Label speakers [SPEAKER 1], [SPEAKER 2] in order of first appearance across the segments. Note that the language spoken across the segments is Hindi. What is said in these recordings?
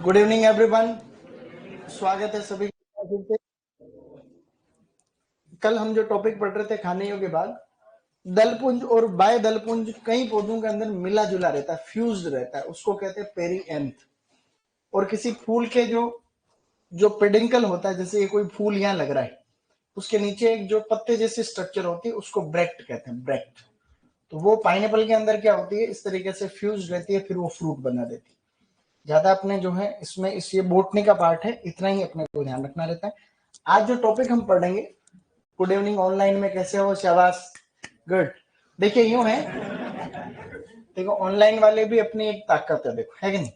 [SPEAKER 1] Good evening everyone. स्वागत है सभी का फिर से। कल हम जो टॉपिक पढ़ रहे थे खाने योग्य भाग, दलपुंज और बाय दलपुंज कई पौधों के अंदर मिला जुला रहता है, फ्यूज्ड रहता है, उसको कहते हैं पेरीएंथ। और किसी फूल के जो जो पेडिंकल होता है, जैसे ये कोई फूल यहाँ लग रहा है, उसके नीचे एक जो पत्ते जैसी स्ट्रक्चर होती है उसको ब्रेक्ट कहते हैं, ब्रेक्ट। तो वो पाइनएप्पल के अंदर क्या होती है, इस तरीके से फ्यूज रहती है, फिर वो फ्रूट बना देती है। ज्यादा अपने जो है इसमें इस ये बोटनी का पार्ट है, इतना ही अपने को ध्यान रखना रहता है। आज जो टॉपिक हम पढ़ेंगे, गुड इवनिंग ऑनलाइन में कैसे हो, शाबाश, गुड। देखिए यूं है, देखो ऑनलाइन वाले भी अपनी एक ताकत है, देखो है कि नहीं।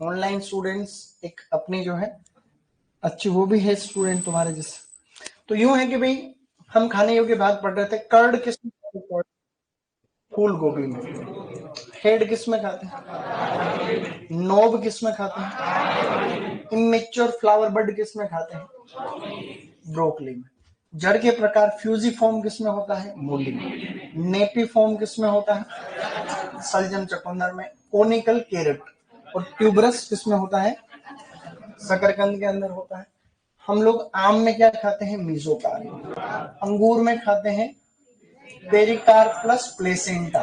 [SPEAKER 1] ऑनलाइन स्टूडेंट्स एक अपनी जो है अच्छी, वो भी है स्टूडेंट तुम्हारे जैसे। तो यूं है कि भाई हम खाने योग्य भाग पढ़ रहे थे। कर्ड किस फूल गोभी में, हेड किस में खाते हैं, नोब किस में खाते हैं, इमेच्योर फ्लावर बड किस में खाते हैं, ब्रोकली में। जड़ के प्रकार फ्यूजिफॉर्म किस में होता है, मूली में। नेपीफॉर्म किस में होता है, सलजम चकुंदर में। कोनिकल कैरेट और ट्यूबरस किस में होता है, शकरकंद के अंदर होता है। हम लोग आम में क्या खाते हैं, मीजोकार्प। अंगूर में खाते हैं पेरिकार्प प्लस प्लेसेंटा।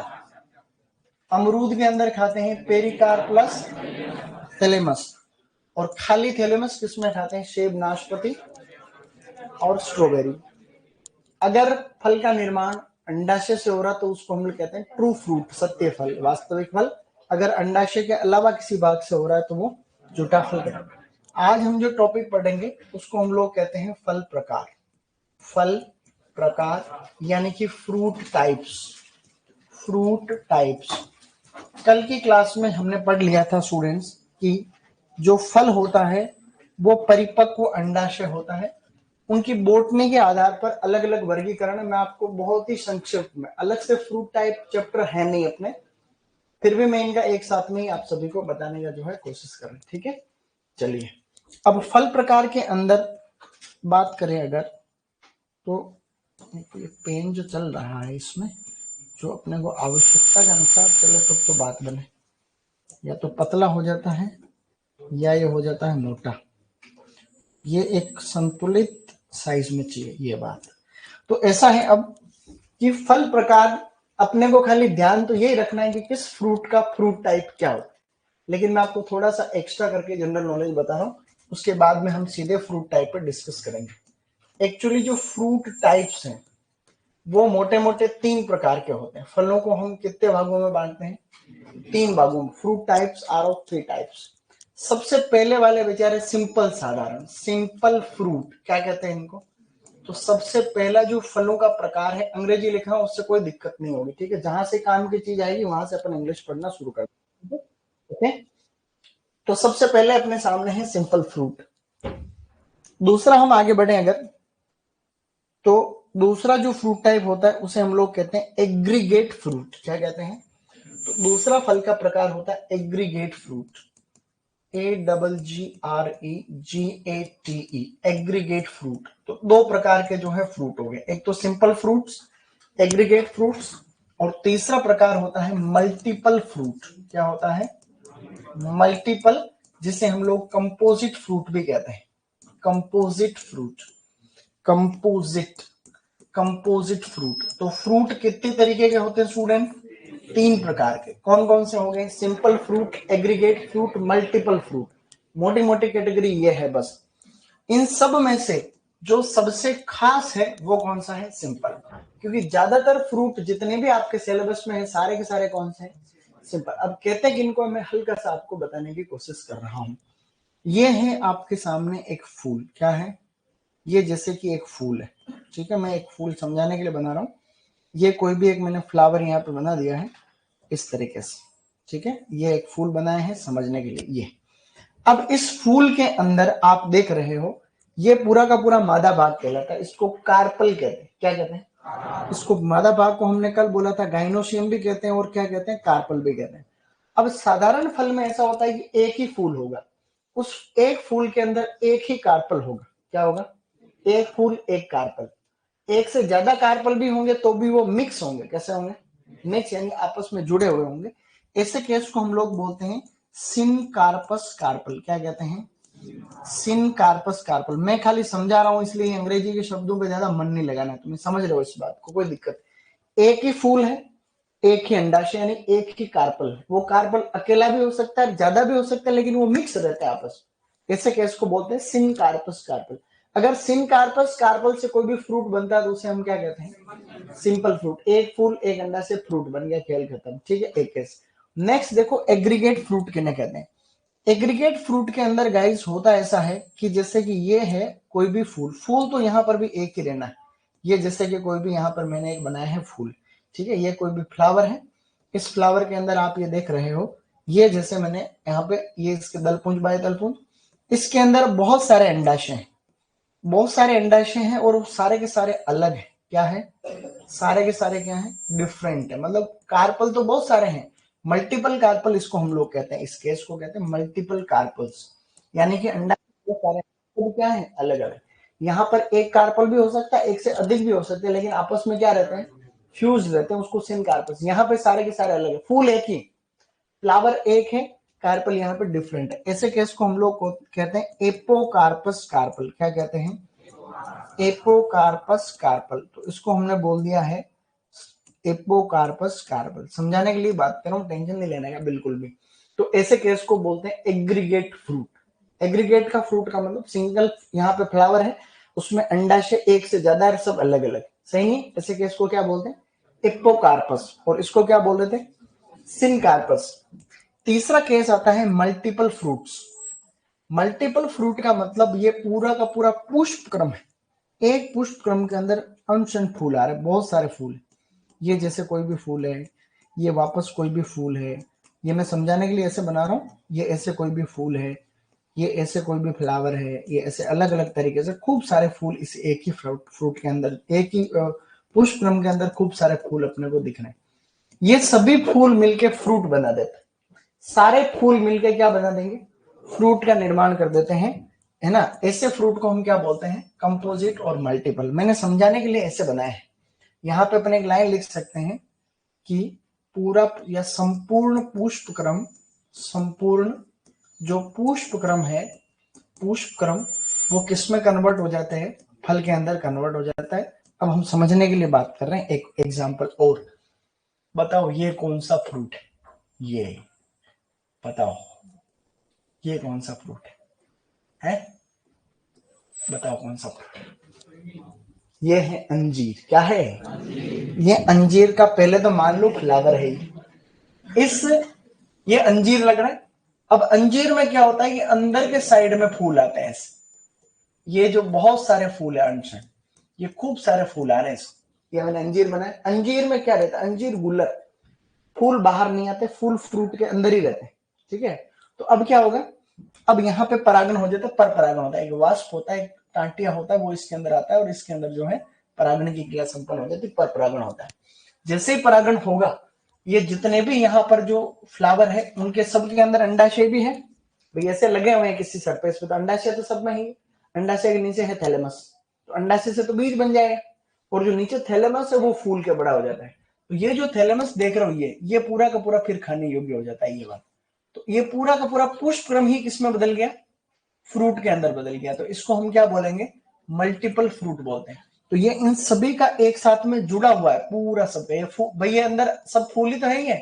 [SPEAKER 1] अमरूद के अंदर खाते हैं पेरिकार्प प्लस थैलेमस। और खाली थैलेमस किस में खाते हैं, सेब, नाशपाती और स्ट्रॉबेरी। अगर फल का निर्माण अंडाशय से हो रहा तो उसको हम लोग कहते हैं ट्रू फ्रूट, सत्य फल, वास्तविक फल। अगर अंडाशय के अलावा किसी भाग से हो रहा है तो वो झूठा फल कहते हैं। आज हम जो टॉपिक पढ़ेंगे उसको हम लोग कहते हैं फल प्रकार। फल प्रकार यानी कि फ्रूट टाइप्स। फ्रूट टाइप्स कल की क्लास में हमने पढ़ लिया था स्टूडेंट्स कि जो फल होता है वो परिपक्व अंडाशय होता है। उनकी बोटनी के आधार पर अलग अलग वर्गीकरण मैं आपको बहुत ही संक्षिप्त में, अलग से फ्रूट टाइप चैप्टर है नहीं अपने, फिर भी मैं इनका एक साथ में ही आप सभी को बताने का जो है कोशिश कर रहे, ठीक है। चलिए अब फल प्रकार के अंदर बात करें अगर, तो ये पेन जो चल रहा है इसमें जो अपने को आवश्यकता के अनुसार चले तब तो बात बने, या तो पतला हो जाता है या ये हो जाता है मोटा। ये एक संतुलित साइज में चाहिए ये बात। तो ऐसा है अब कि फल प्रकार अपने को खाली ध्यान तो यही रखना है कि किस फ्रूट का फ्रूट टाइप क्या हो। लेकिन मैं आपको थोड़ा सा एक्स्ट्रा करके जनरल नॉलेज बता रहा हूँ, उसके बाद में हम सीधे फ्रूट टाइप पर डिस्कस करेंगे। एक्चुअली जो फ्रूट टाइप्स हैं वो मोटे मोटे 3 प्रकार के होते हैं। फलों को हम कितने भागों में बांटते हैं, 3 भागों में। Fruit types are of 3 types. सबसे पहले वाले बेचारे सिंपल, साधारण, सिंपल फ्रूट क्या कहते हैं इनको। तो सबसे पहला जो फलों का प्रकार है, अंग्रेजी लिखा है उससे कोई दिक्कत नहीं होगी, ठीक है। जहां से काम की चीज आएगी वहां से अपन इंग्लिश पढ़ना शुरू कर देंगे, ओके। तो सबसे पहले अपने सामने है सिंपल फ्रूट। दूसरा हम आगे बढ़े अगर, तो दूसरा जो फ्रूट टाइप होता है उसे हम लोग कहते हैं एग्रीगेट फ्रूट। क्या कहते हैं, तो दूसरा फल का प्रकार होता है aggregate fruit. AGGREGATE, aggregate fruit. तो 2 प्रकार के जो है फ्रूट हो गए, एक तो सिंपल फ्रूट्स, एग्रीगेट फ्रूट्स, और तीसरा प्रकार होता है मल्टीपल फ्रूट। क्या होता है, मल्टीपल, जिसे हम लोग कंपोजिट फ्रूट भी कहते हैं। Composite fruit, composite, composite fruit. तो फ्रूट कितने तरीके के होते हैं स्टूडेंट, 3 प्रकार के। कौन कौन से हो गए, simple fruit, aggregate fruit, multiple fruit. मोटी मोटी कैटेगरी ये है बस। इन सब में से जो सबसे खास है वो कौन सा है, सिंपल। क्योंकि ज्यादातर फ्रूट जितने भी आपके सिलेबस में है सारे के सारे कौन से हैं, सिंपल। अब कहते हैं कि इनको मैं हल्का सा आपको बताने की कोशिश कर रहा हूं। ये है आपके सामने एक फूल, क्या है ये, जैसे कि एक फूल है, ठीक है। मैं एक फूल समझाने के लिए बना रहा हूं। ये कोई भी एक मैंने फ्लावर यहाँ पे बना दिया है इस तरीके से, ठीक है। ये एक फूल बनाए हैं समझने के लिए ये। अब इस फूल के अंदर आप देख रहे हो ये पूरा का पूरा मादा भाग कहलाता है, इसको कार्पल कहते हैं। क्या कहते हैं, इसको मादा भाग को हमने कल बोला था गाइनोसियम भी कहते हैं और क्या कहते हैं, कार्पल भी कहते हैं। अब साधारण फल में ऐसा होता है कि एक ही फूल होगा, उस एक फूल के अंदर एक ही कार्पल होगा। क्या होगा, एक फूल एक कार्पल। एक से ज्यादा कार्पल भी होंगे तो भी वो मिक्स होंगे। कैसे होंगे, मिक्स, यानी आपस में जुड़े हुए होंगे। ऐसे केस को हम लोग बोलते हैं सिनकार्पस कार्पल। क्या कहते हैं? Syncarpous carpel. मैं खाली समझा रहा हूं, इसलिए अंग्रेजी के शब्दों पे ज्यादा मन नहीं लगाना, तुम्हें समझ रहे हो इस बात को, कोई दिक्कत। एक ही फूल है, एक ही अंडाशय, यानी एक ही कार्पल है। वो कार्पल अकेला भी हो सकता है, ज्यादा भी हो सकता है, लेकिन वो मिक्स रहता है आपस में। ऐसे केस को बोलते हैं सिनकार्पस कार्पल। अगर सिनकार्पस कार्पल से कोई भी फ्रूट बनता है तो उसे हम क्या कहते हैं? Simple fruit. एक फूल एक अंडा से फ्रूट बन गया, खेल खत्म। ठीक है, एक केस। नेक्स्ट देखो, एग्रीगेट फ्रूट किन्हें कहते हैं? एग्रीगेट फ्रूट के अंदर गाइस होता ऐसा है कि जैसे कि ये है कोई भी फूल, फूल तो यहाँ पर भी एक ही रहना है। ये जैसे कि कोई भी यहाँ पर मैंने एक बनाया है फूल, ठीक है, ये कोई भी फ्लावर है। इस फ्लावर के अंदर आप ये देख रहे हो, ये जैसे मैंने यहाँ पे ये इसके दलपुंज बाय दलपुंज, इसके अंदर बहुत सारे अंडाशय हैं, बहुत सारे अंडाशय हैं, और सारे के सारे अलग है। क्या है? सारे के सारे क्या है? डिफरेंट है। मतलब कार्पल तो बहुत सारे हैं, मल्टीपल कार्पल इसको हम लोग कहते हैं। इस केस को कहते हैं मल्टीपल कार्पल्स, यानी कि अंडा बहुत सारे तो क्या है? अलग अलग। यहाँ पर एक कार्पल भी हो सकता है, एक से अधिक भी हो सकते हैं, लेकिन आपस में क्या रहते हैं? फ्यूज रहते हैं, उसको सिनकार्पस। यहाँ पे सारे के सारे अलग है, फूल एक ही, फ्लावर एक है, कार्पल यहाँ पे डिफरेंट है। ऐसे केस को हम लोग को कहते हैं एपोकार्पस कार्पल। क्या कहते हैं? Apocarpous carpel. तो इसको हमने बोल दिया है एपोकार्पस कार्पल। समझाने के लिए बात कर रहा हूं, टेंशन नहीं लेने का बिल्कुल भी। तो ऐसे केस को बोलते हैं एग्रीगेट फ्रूट। एग्रीगेट का फ्रूट का मतलब सिंगल यहाँ पे फ्लावर है, उसमें अंडाशय एक से ज्यादा है, सब अलग अलग। सही है? ऐसे केस को क्या बोलते हैं? एपोकार्पस। और इसको क्या बोल रहे थे? सिनकार्पस। तीसरा केस आता है मल्टीपल फ्रूट्स। मल्टीपल फ्रूट का मतलब ये पूरा का पूरा पुष्प क्रम है। एक पुष्प क्रम के अंदर अनशन फूल आ रहे हैं, बहुत सारे फूल। ये जैसे कोई भी फूल है, ये वापस कोई भी फूल है, ये मैं समझाने के लिए ऐसे बना रहा हूँ। ये ऐसे कोई भी फूल है, ये ऐसे कोई भी फ्लावर है, ये ऐसे अलग अलग तरीके से खूब सारे फूल इस एक ही फ्रूट के अंदर, एक ही पुष्प क्रम के अंदर खूब सारे फूल अपने को दिख रहे हैं। ये सभी फूल मिलके फ्रूट बना देते हैं। सारे फूल मिलके क्या बना देंगे? फ्रूट का निर्माण कर देते हैं, है ना। ऐसे फ्रूट को हम क्या बोलते हैं? कंपोजिट और मल्टीपल। मैंने समझाने के लिए ऐसे बनाया है। यहाँ पे अपन एक लाइन लिख सकते हैं कि पूरा या संपूर्ण पुष्प क्रम, संपूर्ण जो पुष्प क्रम है, पुष्प क्रम वो किस में कन्वर्ट हो जाते हैं? फल के अंदर कन्वर्ट हो जाता है। अब हम समझने के लिए बात कर रहे हैं एक एग्जांपल और। बताओ ये कौन सा फ्रूट है? ये बताओ, ये कौन सा फ्रूट है? बताओ कौन सा फ्रूट? ये है अंजीर। क्या है? ये अंजीर का पहले तो मान लो फ्लावर है इस, ये अंजीर लग रहा है। अब अंजीर में क्या होता है कि अंदर के साइड में फूल आते हैं। ये जो बहुत सारे फूल है अंश है, ये खूब सारे फूल आ रहे हैं। ये मैंने अंजीर बनाया। अंजीर में क्या रहता है? अंजीर गुल्लर, फूल बाहर नहीं आते, फूल फ्रूट के अंदर ही रहते हैं। ठीक है, तो अब क्या होगा? अब यहाँ पे परागण हो जाता है, पर परागण होता है, एक वाष्प होता है, एक टांटिया होता है, वो इसके अंदर आता है और इसके अंदर जो है परागण की क्रिया संपन्न हो जाती है, पर परागण होता है। जैसे ही परागण होगा, ये जितने भी यहाँ पर जो फ्लावर है उनके सबके अंदर अंडाशय भी है। भाई ऐसे लगे हुए हैं किसी सरफेस पे, तो अंडाशय तो सब में ही। अंडाशय के नीचे है थैलेमस, तो अंडाशय से तो बीज बन जाएगा, और जो नीचे थैलेमस है वो फूल के बड़ा हो जाता है। तो ये जो थैलेमस देख रहे हो, ये पूरा का पूरा फिर खाने योग्य हो जाता है ये बात। तो ये पूरा का पूरा पुष्प क्रम ही किसमें बदल गया? फ्रूट के अंदर बदल गया। तो इसको हम क्या बोलेंगे? मल्टीपल फ्रूट बोलते हैं। तो ये इन सभी का एक साथ में जुड़ा हुआ है पूरा सब। ये भाई ये अंदर सब फूल ही तो है,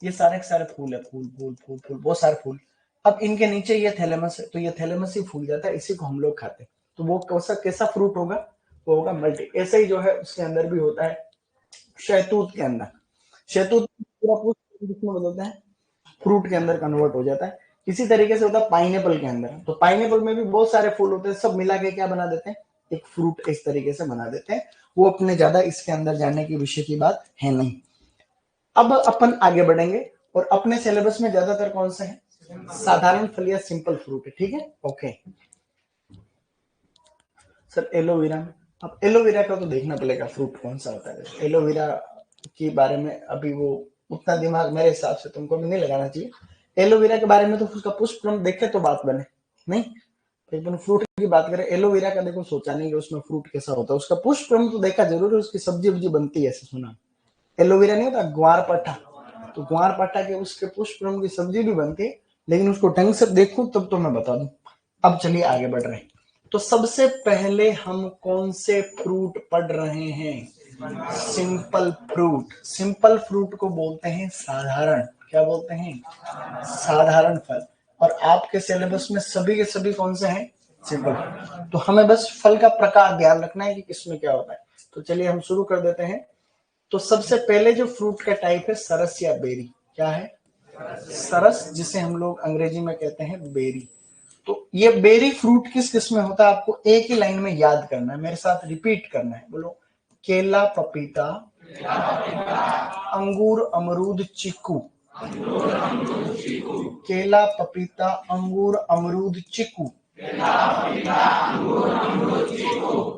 [SPEAKER 1] ये सारे के सारे फूल है, फूल फूल फूल फूल, बहुत सारे फूल। अब इनके नीचे ये थैलेमस है, तो ये थैलेमस ही फूल जाता है, इसी को हम लोग खाते हैं। तो वो कैसा फ्रूट होगा? वो होगा मल्टी। ऐसे ही जो है उसके अंदर भी होता है, शहतूत के अंदर। शहतूत पूरा पुष्प किसमें बदलता है? फ्रूट के अंदर कन्वर्ट हो जाता है। इसी तरीके से होता है पाइनएप्पल के अंदर। तो पाइनएप्पल में भी बहुत सारे फूल होते हैं, सब मिला के क्या बना देते हैं? एक फ्रूट इस तरीके से बना देते हैं। वो अपने ज्यादा इसके अंदर जाने की विषय की बात है नहीं। अब अपन आगे बढ़ेंगे, और अपने सिलेबस में ज्यादातर कौन सा है? साधारण फल या सिंपल फ्रूट है। ठीक है, ओके सर। एलोवेरा, अब एलोवेरा का तो देखना पड़ेगा फ्रूट कौन सा होता है। एलोवेरा के बारे में अभी वो उतना दिमाग मेरे हिसाब से तुमको भी नहीं लगाना चाहिए। एलोवेरा के बारे में तो उसका पुष्प क्रम देखे तो बात बने, नहीं लेकिन फ्रूट की बात करें, एलोवेरा का देखो सोचा नहीं कि उसमें फ्रूट कैसा होता है। उसका पुष्प क्रम तो देखा जरूर है, उसकी सब्जी वब्जी बनती है ऐसे सुना। एलोवेरा नहीं होता ग्वार पट्टा, तो ग्वार पट्टा के उसके पुष्प क्रम की सब्जी भी बनती है, लेकिन उसको ढंग से देखूं तब तो मैं बता दूं। अब चलिए आगे बढ़ रहे हैं। तो सबसे पहले हम कौन से फ्रूट पढ़ रहे हैं? Simple fruit. सिंपल फ्रूट को बोलते हैं साधारण, क्या बोलते हैं? साधारण फल। और आपके सिलेबस में सभी के सभी कौन से हैं? सिंपल। तो हमें बस फल का प्रकार ध्यान रखना है कि किसमें क्या होता है। तो चलिए हम शुरू कर देते हैं। तो सबसे पहले जो फ्रूट का टाइप है सरस या बेरी, क्या है? सरस, जिसे हम लोग अंग्रेजी में कहते हैं बेरी। तो ये बेरी फ्रूट किस किस में होता है आपको एक ही लाइन में याद करना है, मेरे साथ रिपीट करना है। बोलो, केला, पपीता, अंगूर, अमरूद, चीकू। केला, पपीता, अंगूर, अमरूद, चीकू।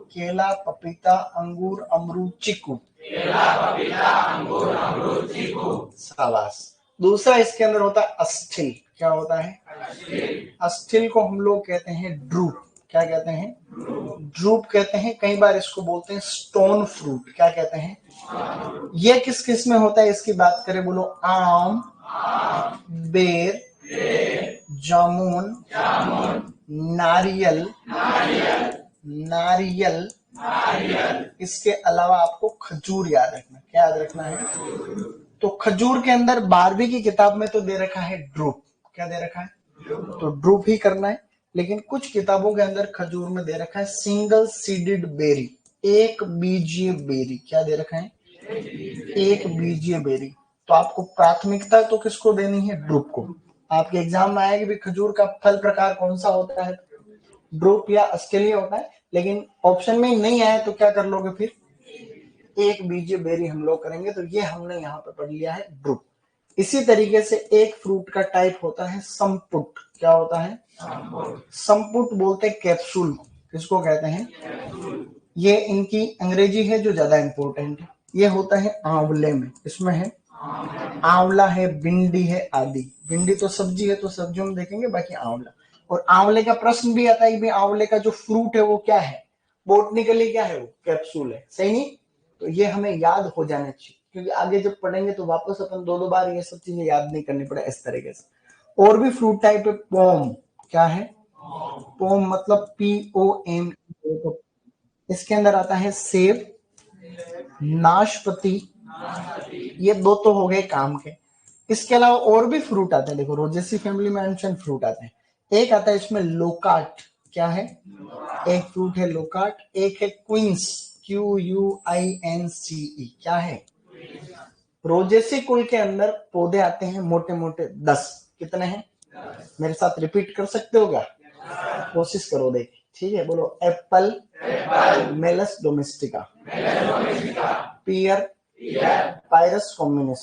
[SPEAKER 1] केला, पपीता, अंगूर, अमरूद, चीकू। शाबाश। दूसरा इसके अंदर होता है अस्थिल, क्या होता है? अस्थिल को हम लोग कहते हैं ड्रूप, क्या कहते हैं? ड्रूप कहते हैं। कई बार इसको बोलते हैं स्टोन फ्रूट, क्या कहते हैं? ये किस किस में होता है इसकी बात करें, बोलो, आम, बेर, जामुन, नारियल, नारियल, इसके अलावा आपको खजूर याद रखना, क्या याद रखना है? तो खजूर के अंदर 12वीं की किताब में तो दे रखा है ड्रूप, क्या दे रखा है? तो ड्रूप ही करना है। लेकिन कुछ किताबों के अंदर खजूर में दे रखा है सिंगल सीडेड बेरी, एक बीजीय बेरी, क्या दे रखा है? एक बीजीय बेरी। तो आपको प्राथमिकता तो किसको देनी है? ड्रूप को। आपके एग्जाम में आएगा कि खजूर का फल प्रकार कौन सा होता है? ड्रूप या अस्केलिया होता है। लेकिन ऑप्शन में नहीं आया तो क्या कर लोगे फिर? एक बीजीय बेरी हम लोग करेंगे। तो ये हमने यहाँ पे पढ़ लिया है ड्रूप। इसी तरीके से एक फ्रूट का टाइप होता है संपुट, क्या होता है? संपुट बोलते हैं कैप्सूल, किसको कहते हैं? ये इनकी अंग्रेजी है जो ज्यादा इंपॉर्टेंट है। ये होता है आंवले में, इसमें है आंवला है, भिंडी है आदि। भिंडी तो सब्जी है तो सब्जियों में देखेंगे, बाकी आंवला। और आंवले का प्रश्न भी आता है कि आंवले का जो फ्रूट है वो क्या है? बोटनिकली क्या है? वो कैप्सूल है, सही नहीं? तो ये हमें याद हो जाना चाहिए, क्योंकि आगे जब पढ़ेंगे तो वापस अपन दो दो बार ये सब चीजें याद नहीं करनी पड़े इस तरीके से। और भी फ्रूट टाइप है पोम, क्या है? पोम मतलब POM। इसके अंदर आता है सेब, नाशपाती, ये दो तो हो गए काम के। इसके अलावा और भी फ्रूट आते हैं, देखो रोजेसी फैमिली में अनशन फ्रूट आते हैं। एक आता है इसमें लोकाट, क्या है? एक फ्रूट है लोकाट। एक है क्वींस, QUINCE, क्या है? रोजेसी कुल के अंदर पौधे आते हैं मोटे मोटे 10। कितने हैं? मेरे साथ रिपीट कर सकते हो क्या? कोशिश करो देख, ठीक है? बोलो, apple, malus domestica, pear, pyrus communis,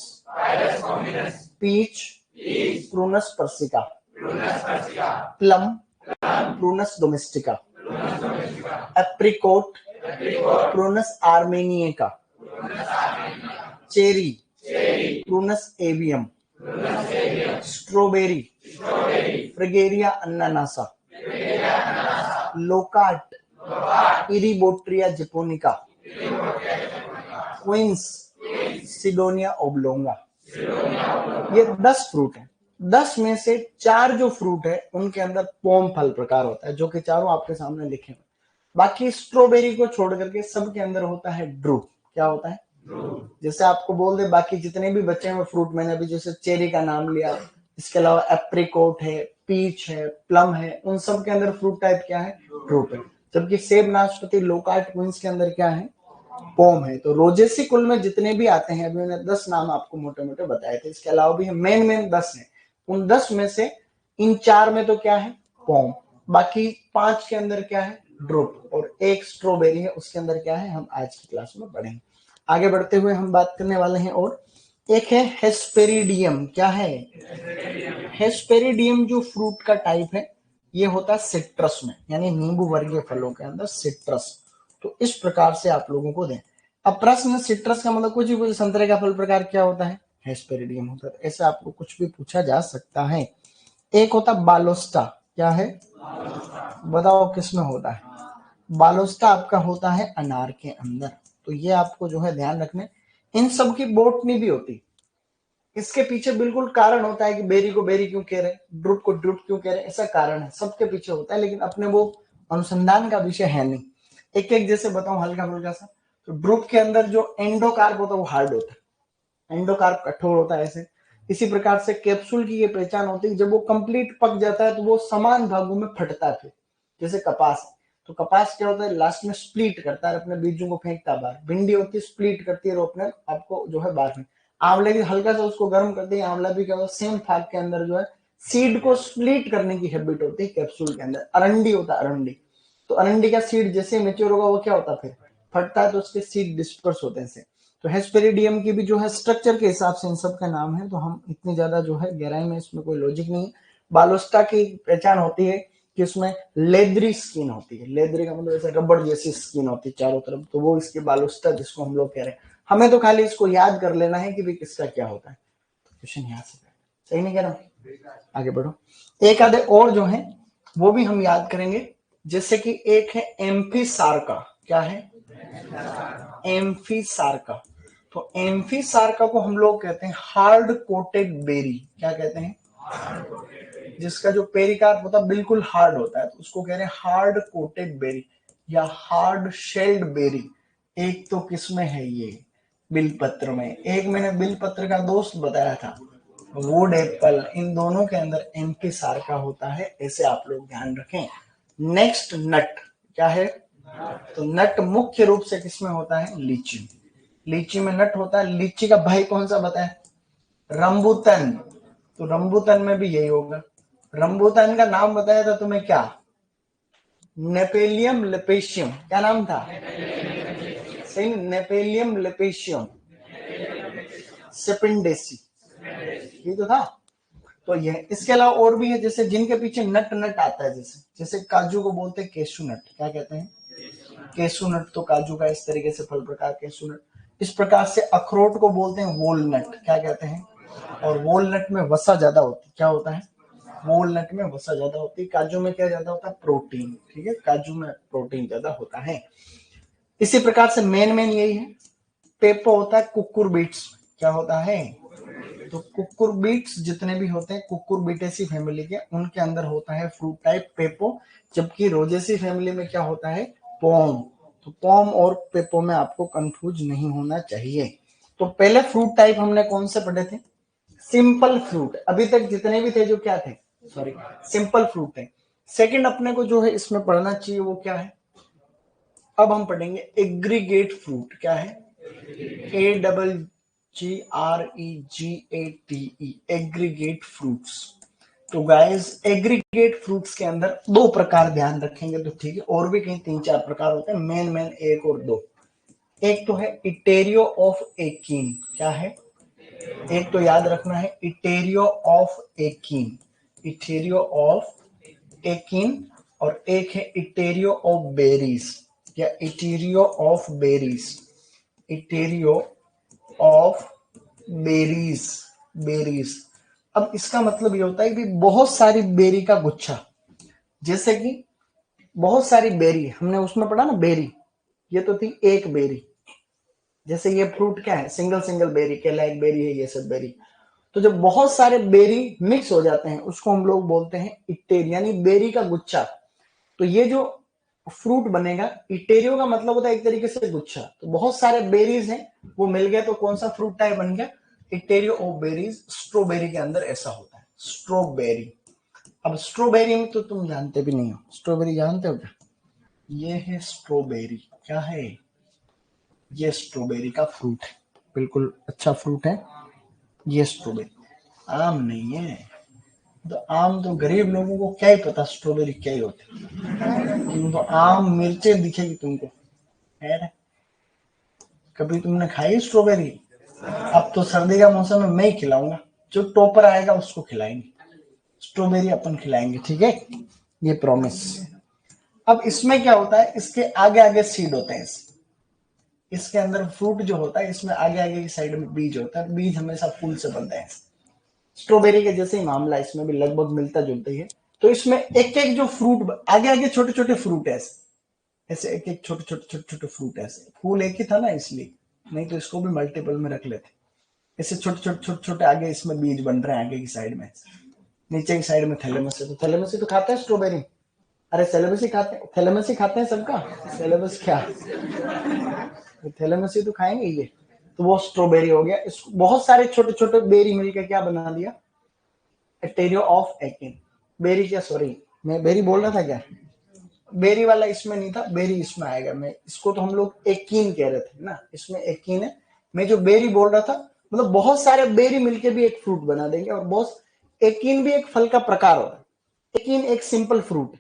[SPEAKER 1] peach, prunus persica, plum, prunus domestica, apricot, prunus armeniaca, cherry, prunus avium, strawberry, fragaria ananassa, loquat, eriobotrya japonica, quince, cydonia oblonga. ये 10 फ्रूट है। 10 में से 4 जो फ्रूट है उनके अंदर पोम फल प्रकार होता है, जो कि चारों आपके सामने लिखे हुए। बाकी स्ट्रॉबेरी को छोड़ करके सबके अंदर होता है ड्रूप, क्या होता है? जैसे आपको बोल दे बाकी जितने भी बचे हुए फ्रूट, मैंने अभी जैसे चेरी का नाम लिया, इसके अलावा एप्रिकोट है, पीच है, प्लम है, उन सब के अंदर फ्रूट टाइप क्या है? ड्रूप है। जबकि सेब, नाशपाती, लोकाट, क्वींस के अंदर क्या है? पोम है। तो रोजेसी कुल में जितने भी आते हैं, अभी मैंने 10 नाम आपको मोटे मोटे बताए थे, इसके अलावा भी मेन 10 है। उन 10 में से इन 4 में तो क्या है? पोम। बाकी 5 के अंदर क्या है? ड्रूप। और एक स्ट्रॉबेरी है, उसके अंदर क्या है? हम आज की क्लास में पढ़ेंगे। आगे बढ़ते हुए हम बात करने वाले हैं। और एक है हेस्पेरिडियम, क्या है? हेस्पेरिडियम जो फ्रूट का टाइप है, ये होता है सिट्रस में, यानी नींबू वर्गीय फलों के अंदर सिट्रस। तो इस प्रकार से आप लोगों को दें। अब प्रश्न, सिट्रस का मतलब कुछ भी, संतरे का फल प्रकार क्या होता है? हेस्पेरिडियम होता है। ऐसे आपको कुछ भी पूछा जा सकता है। एक होता बालोस्टा, क्या है? बताओ किस में होता है? बालोस्टा आपका होता है अनार के अंदर। तो ये आपको जो है ध्यान रखने। इन सब की बोटनी भी होती, इसके पीछे बिल्कुल कारण होता है कि बेरी को बेरी क्यों कह रहे हैं, ड्रुप को ड्रुप क्यों कह रहे हैं, ऐसा कारण है, सबके पीछे होता है, लेकिन अपने वो अनुसंधान का विषय है नहीं। एक एक जैसे बताऊं हल्का फुल्का सा। तो ड्रुप के अंदर जो एंडोकार्प होता है वो हार्ड होता है, एंडोकार्प कठोर होता है ऐसे। इसी प्रकार से कैप्सूल की ये पहचान होती है, जब वो कंप्लीट पक जाता है तो वो समान भागों में फटता है। फिर जैसे कपास, तो कपास क्या होता है, लास्ट में स्प्लिट करता है, अपने बीजों को फेंकता है बाहर। भिंडी होती है, स्प्लिट करती है और अपने आपको जो है बाहर में। आंवले भी हल्का सा उसको गर्म करते हैं, आंवला भी क्या होता है, सेम फाग के अंदर जो है सीड को स्प्लिट करने की हैबिट होती है कैप्सूल के अंदर। अरंडी होता है, अरंडी, तो अरंडी का सीड जैसे मेच्योर होगा वो क्या होता है, फिर फटता है, तो उसके सीड डिस्पर्स होते हैं ऐसे। तो हेस्पेरिडियम की भी जो है स्ट्रक्चर के हिसाब से इन सब का नाम है, तो हम इतनी ज्यादा जो है गहराई में इसमें कोई लॉजिक नहीं है। बालोस्टा की पहचान होती है कि उसमें लेदरी स्किन होती है, लेदरी का मतलब ऐसे रबड़ जैसी स्किन होती है चारों तरफ, तो वो इसके बालोस्टा जिसको हम लोग कह रहे हैं। हमें तो खाली इसको याद कर लेना है कि भाई किसका क्या होता है। तो क्वेश्चन यहाँ से सही नहीं कह रहा हूँ, आगे बढ़ो। एक आधे और जो है वो भी हम याद करेंगे, जैसे कि एक है एम्फीसार्का। क्या है, एम्फीसार्का। तो एम्फीसार्का को हम लोग कहते हैं हार्ड कोटेड बेरी। क्या कहते हैं, जिसका जो पेरिकार्प होता है बिल्कुल हार्ड होता है, तो उसको कह रहे हैं हार्ड कोटेड बेरी या हार्ड शेल्ड बेरी। एक तो किसमें है ये, बिलपत्र में। एक मैंने बिलपत्र का दोस्त बताया था, वुड एप्पल, इन दोनों के अंदर एम्फीसार्का होता है, ऐसे आप लोग ध्यान रखें। नेक्स्ट नट, क्या है, तो नट मुख्य रूप से किसमें होता है, लीची। लीची में नट होता है। लीची का भाई कौन सा बताए, रंबूतन। तो रंबूतन में भी यही होगा। रंबूतन का नाम बताया था तुम्हें क्या, नेपेलियम लेपेशियम। क्या नाम था, सही, नेपेलियम लेपेशियम सेपिंडेसी, ये तो था। तो ये, इसके अलावा और भी है, जैसे जिनके पीछे नट नट आता है, जैसे जैसे काजू को बोलते हैं केशू नट। क्या कहते हैं, केशू नट, तो काजू का इस तरीके से फल प्रकार केशू नट। इस प्रकार से अखरोट को बोलते हैं वोलनट। क्या कहते हैं, और वोलनट में वसा ज्यादा होती है। क्या होता है, वोलनट में वसा ज्यादा होती है। काजू में क्या ज्यादा होता है, प्रोटीन। ठीक है, काजू में प्रोटीन ज्यादा होता है। इसी प्रकार से मेन मेन यही है। पेपो होता है कुकुर बीट्स। क्या होता है, तो कुकुर बीट्स जितने भी होते हैं कुकुर बीटेसी फैमिली के, उनके अंदर होता है फ्रूट टाइप पेपो। जबकि रोजेसी फैमिली में क्या होता है, पोम। तो पोम और पेपो में आपको कंफ्यूज नहीं होना चाहिए। तो पहले फ्रूट टाइप हमने कौन से पढ़े थे, सिंपल फ्रूट। अभी तक जितने भी थे जो क्या थे, सॉरी, सिंपल फ्रूट थे। सेकंड अपने को जो है इसमें पढ़ना चाहिए वो क्या है, अब हम पढ़ेंगे एग्रीगेट फ्रूट। क्या है, AGGREGATE, एग्रीगेट फ्रूट्स। तो गाइस एग्रीगेट फ्रूट्स के अंदर दो प्रकार ध्यान रखेंगे तो ठीक है, और भी कहीं 3-4 प्रकार होते हैं, मेन मेन एक और दो। एक तो है इटेरियो ऑफ एकीन। क्या है, एक तो याद रखना है इटेरियो ऑफ एकीन, इटेरियो ऑफ एकीन, और एक है इटेरियो ऑफ बेरीज या etaerio of berries, etaerio of berries, berries. अब इसका मतलब ये होता है कि बहुत सारी बेरी का गुच्छा, जैसे कि बहुत सारी बेरी, हमने उसमें पढ़ा ना बेरी, ये तो थी एक बेरी। जैसे ये फ्रूट क्या है, सिंगल सिंगल बेरी, केला एक बेरी है, ये सब बेरी। तो जब बहुत सारे बेरी मिक्स हो जाते हैं उसको हम लोग बोलते हैं इटेर, यानी बेरी का गुच्छा। तो ये जो फ्रूट बनेगा, इटेरियो का मतलब होता है एक तरीके से गुच्छा। तो बहुत सारे बेरीज हैं वो मिल गए तो कौन सा फ्रूट टाइप बन गया, इटेरियो ऑफ बेरीज। स्ट्रॉबेरी के अंदर ऐसा होता है, स्ट्रॉबेरी। अब स्ट्रॉबेरी में तो तुम जानते भी नहीं हो, स्ट्रॉबेरी जानते हो क्या, ये है स्ट्रॉबेरी। क्या है, ये स्ट्रॉबेरी का फ्रूट है, बिल्कुल अच्छा फ्रूट है ये स्ट्रॉबेरी। आम नहीं है, तो आम तो गरीब लोगों को क्या ही पता स्ट्रॉबेरी क्या ही होती है। तुम तो आम मिर्चें दिखेगी तुमको, है, कभी तुमने खाई स्ट्रॉबेरी। अब तो सर्दी का मौसम है, मैं ही खिलाऊंगा, जो टॉपर आएगा उसको खिलाएंगे स्ट्रॉबेरी, अपन खिलाएंगे, ठीक है, ये प्रॉमिस। अब इसमें क्या होता है, इसके आगे आगे सीड होते हैं, इसके अंदर फ्रूट जो होता है इसमें आगे आगे की साइड में बीज होता है, बीज हमेशा फूल से बनते हैं। स्ट्रॉबेरी के जैसे ही मामला इसमें भी लगभग मिलता जुलता ही है। तो इसमें एक एक जो फ्रूट आगे आगे छोटे छोटे फ्रूट है, ऐसे एक एक छोटे छोटे छोटे छोटे फ्रूट है, फूल एक ही था ना इसलिए, नहीं तो इसको भी मल्टीपल में रख लेते। ऐसे छोटे छोटे छोटे छोटे आगे इसमें बीज बन रहे हैं आगे की साइड में, नीचे की साइड में थैलेमस है, तो थैलेमस ही तो खाता है स्ट्रॉबेरी। अरे सिलेबस ही खाते हैं, थैलेमस ही खाते हैं सबका, सिलेबस क्या, थैलेमस ही तो खाएंगे ये। तो वो स्ट्रॉबेरी हो गया। इसको बहुत सारे छोटे छोटे बेरी मिलकर क्या बना दिया, टेरियो ऑफ एकिन। बेरी क्या, सॉरी मैं बेरी बोल रहा था क्या, बेरी वाला इसमें नहीं था, बेरी इसमें आएगा। मैं इसको तो हम लोग एकीन कह रहे थे ना, इसमें एकीन है। मैं जो बेरी बोल रहा था, मतलब बहुत सारे बेरी मिलके भी एक फ्रूट बना देंगे। और बहुत, एकीन भी एक फल का प्रकार होता है। एकीन एक सिंपल फ्रूट।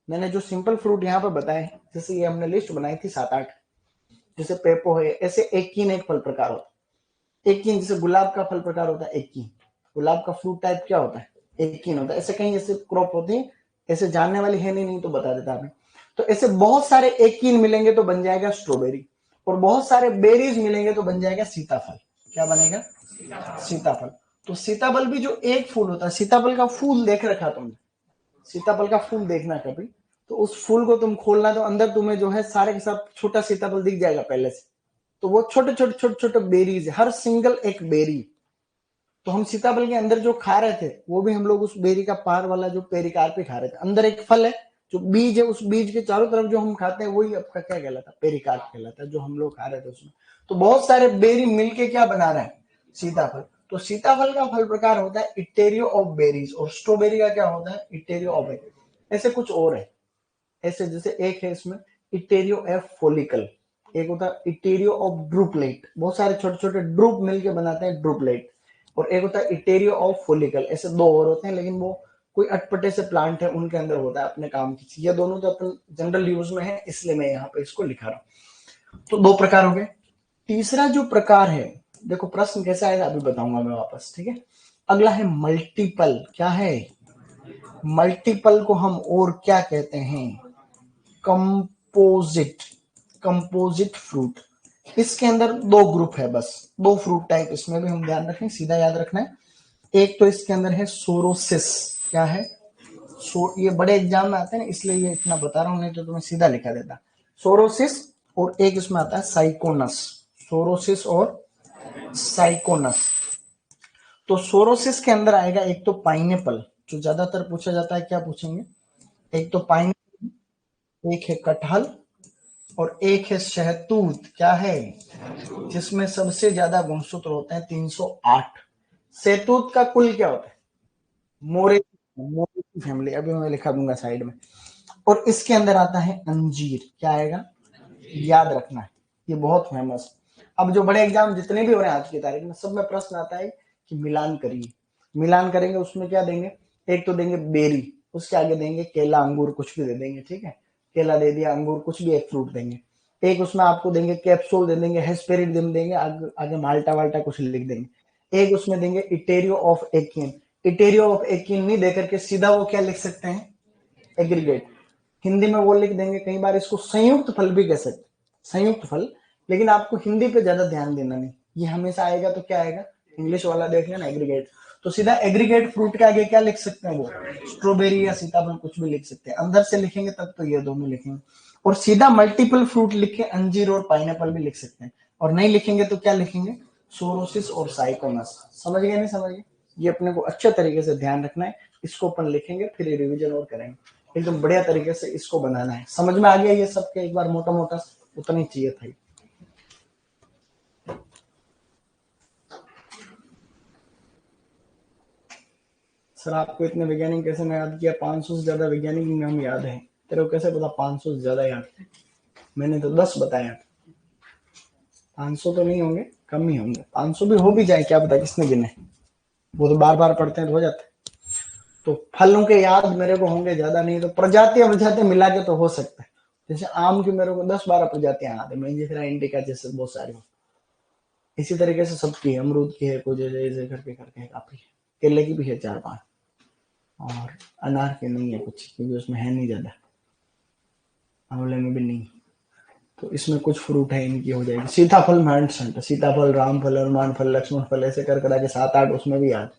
[SPEAKER 1] मैंने जो सिंपल फ्रूट यहाँ पे बताए, जैसे ये हमने लिस्ट बनाई थी 7-8, जैसे पेपो है, ऐसे एकीन एक फल प्रकार होता है। एकीन जैसे गुलाब का फल प्रकार होता है एकीन, गुलाब का फ्रूट टाइप क्या होता है, एकीन होता है। ऐसे कहीं ऐसे क्रॉप होती है, ऐसे जानने वाली है नहीं तो बता देता आपने। तो ऐसे बहुत सारे एकीन मिलेंगे तो बन जाएगा स्ट्रॉबेरी, और बहुत सारे बेरीज मिलेंगे तो बन जाएगा सीताफल। क्या बनेगा, सीताफल। तो सीताफल भी जो एक फूल होता है, सीताफल का फूल देख रखा तुमने, सीताफल का फूल देखना कभी, तो उस फूल को तुम खोलना तो अंदर तुम्हें जो है सारे के साथ छोटा सीताफल दिख जाएगा पहले से। तो वो छोटे छोटे छोटे छोटे बेरीज है, हर सिंगल एक बेरी। तो हम सीताफल के अंदर जो खा रहे थे, वो भी हम लोग उस बेरी का पार वाला जो पेरिकार्प खा रहे थे। अंदर एक फल है, जो बीज है, उस बीज के चारों तरफ जो हम खाते हैं वही आपका क्या कहलाता है, पेरिकार्प कहलाता है, जो हम लोग खा रहे थे उसमें। तो बहुत सारे बेरी मिलके क्या बना रहे हैं, सीताफल। तो सीताफल का फल प्रकार होता है इटेरियो ऑफ बेरीज, और स्ट्रॉबेरी का क्या होता है, इटेरियो ऑफ बेरीज। ऐसे कुछ और है, ऐसे जैसे एक है इसमें इटेरियो एफ फोलिकल, एक होता है इटेरियो ऑफ ड्रूपलेट, बहुत सारे छोटे छोटे ड्रूप मिलके बनाते हैं ड्रूपलेट। और एक होता है इटेरियो ऑफ फोलिकल, ऐसे दो और होते हैं, लेकिन वो कोई अटपटे से प्लांट है उनके अंदर होता है अपने काम की चीज। ये दोनों तो अपन जनरल यूज में है, इसलिए मैं यहाँ पे इसको लिखा रहा हूँ। तो दो प्रकार हो गए। तीसरा जो प्रकार है, देखो प्रश्न कैसा आएगा अभी बताऊंगा मैं वापस, ठीक है। अगला है मल्टीपल। क्या है, मल्टीपल को हम और क्या कहते हैं, कंपोजिट, कंपोजिट फ्रूट। इसके अंदर दो ग्रुप है बस, दो फ्रूट टाइप इसमें भी हम ध्यान रखें, सीधा याद रखना है। एक तो इसके अंदर है सोरोसिस। क्या है, ये बड़े एग्जाम में आते हैं इसलिए ये इतना बता रहा हूं, नहीं तो तुम्हें सीधा लिखा देता। सोरोसिस, और एक इसमें आता है साइकोनस। सोरोसिस और साइकोनस। तो सोरोसिस के अंदर आएगा एक तो पाइनएप्पल, जो ज्यादातर पूछा जाता है, क्या पूछेंगे, एक तो पाइन, एक है कटहल, और एक है शहतूत। क्या है, जिसमें सबसे ज्यादा गुणसूत्र होते हैं 308। शहतूत का कुल क्या होता है, मोरे, मोरे की फैमिली, अभी मैं लिखा दूंगा साइड में। और इसके अंदर आता है अंजीर। क्या आएगा, याद रखना है, ये बहुत फेमस। अब जो बड़े एग्जाम जितने भी हो रहे हैं आज की तारीख में, सब में प्रश्न आता है कि मिलान करिए। मिलान करेंगे उसमें क्या देंगे, एक तो देंगे बेरी, उसके आगे देंगे केला अंगूर, कुछ भी दे देंगे, ठीक है। केला दे दिया, अंगूर, कुछ भी एक फ्रूट देंगे। एक उसमें आपको देंगे कैप्सूल दे देंगे, हेस्पेरिडियम देंगे, आगे माल्टा वाल्टा कुछ लिख देंगे। एक उसमें देंगे इटेरियो ऑफ एकिन। इटेरियो ऑफ एकिन नहीं देकर के सीधा वो क्या लिख सकते हैं, एग्रीगेट। हिंदी में वो लिख देंगे, कई बार इसको संयुक्त फल भी कह सकते, संयुक्त फल। लेकिन आपको हिंदी पे ज्यादा ध्यान देना नहीं, ये हमेशा आएगा तो क्या आएगा, इंग्लिश वाला देख लेना एग्रीगेट। तो सीधा एग्रीगेट फ्रूट के आगे क्या लिख सकते हैं वो, स्ट्रॉबेरी या सीताफल कुछ भी लिख सकते हैं। अंदर से लिखेंगे तब तो ये दोनों लिखेंगे। और सीधा मल्टीपल फ्रूट लिख के अंजीर और पाइनएप्पल भी लिख सकते हैं। और नहीं लिखेंगे तो क्या लिखेंगे, सोरोसिस और साइकोनस। समझ गए, नहीं समझ गए, ये अपने को अच्छे तरीके से ध्यान रखना है। इसको अपन लिखेंगे, फिर रिविजन और करेंगे, एकदम बढ़िया तरीके से इसको बनाना है। समझ में आ गया ये सब के, एक बार मोटा मोटा उतना ही चाहिए था। सर आपको इतने वैज्ञानिक कैसे मैं याद किया, 500 से ज्यादा वैज्ञानिक नाम याद है, तेरे को कैसे पता 500 से ज्यादा याद है, मैंने तो 10 बताया। 500 तो नहीं होंगे, कम ही होंगे, 500 भी हो भी जाए क्या पता, किसने गिने, वो तो बार बार पढ़ते हैं तो हो जाते हैं। तो फलों के याद मेरे को होंगे ज्यादा, नहीं तो प्रजातियां प्रजातियां मिला के तो हो सकता है। जैसे आम की मेरे को 10-12 प्रजातियां याद है, मेंजिफेरा इंडिका जैसे बहुत सारी। इसी तरीके से सबकी, अमरूद की है कुछ, ऐसे करके करके काफी है। केले की भी है 4-5, और अनार की नहीं है कुछ, क्योंकि उसमें है नहीं ज्यादा, आंवले में भी नहीं। तो इसमें कुछ फ्रूट है, इनकी हो जाएगी। सीताफल में सीताफल, रामफल, हनुमान फल, लक्ष्मण फल, ऐसे कर करा के 7-8 उसमें भी याद।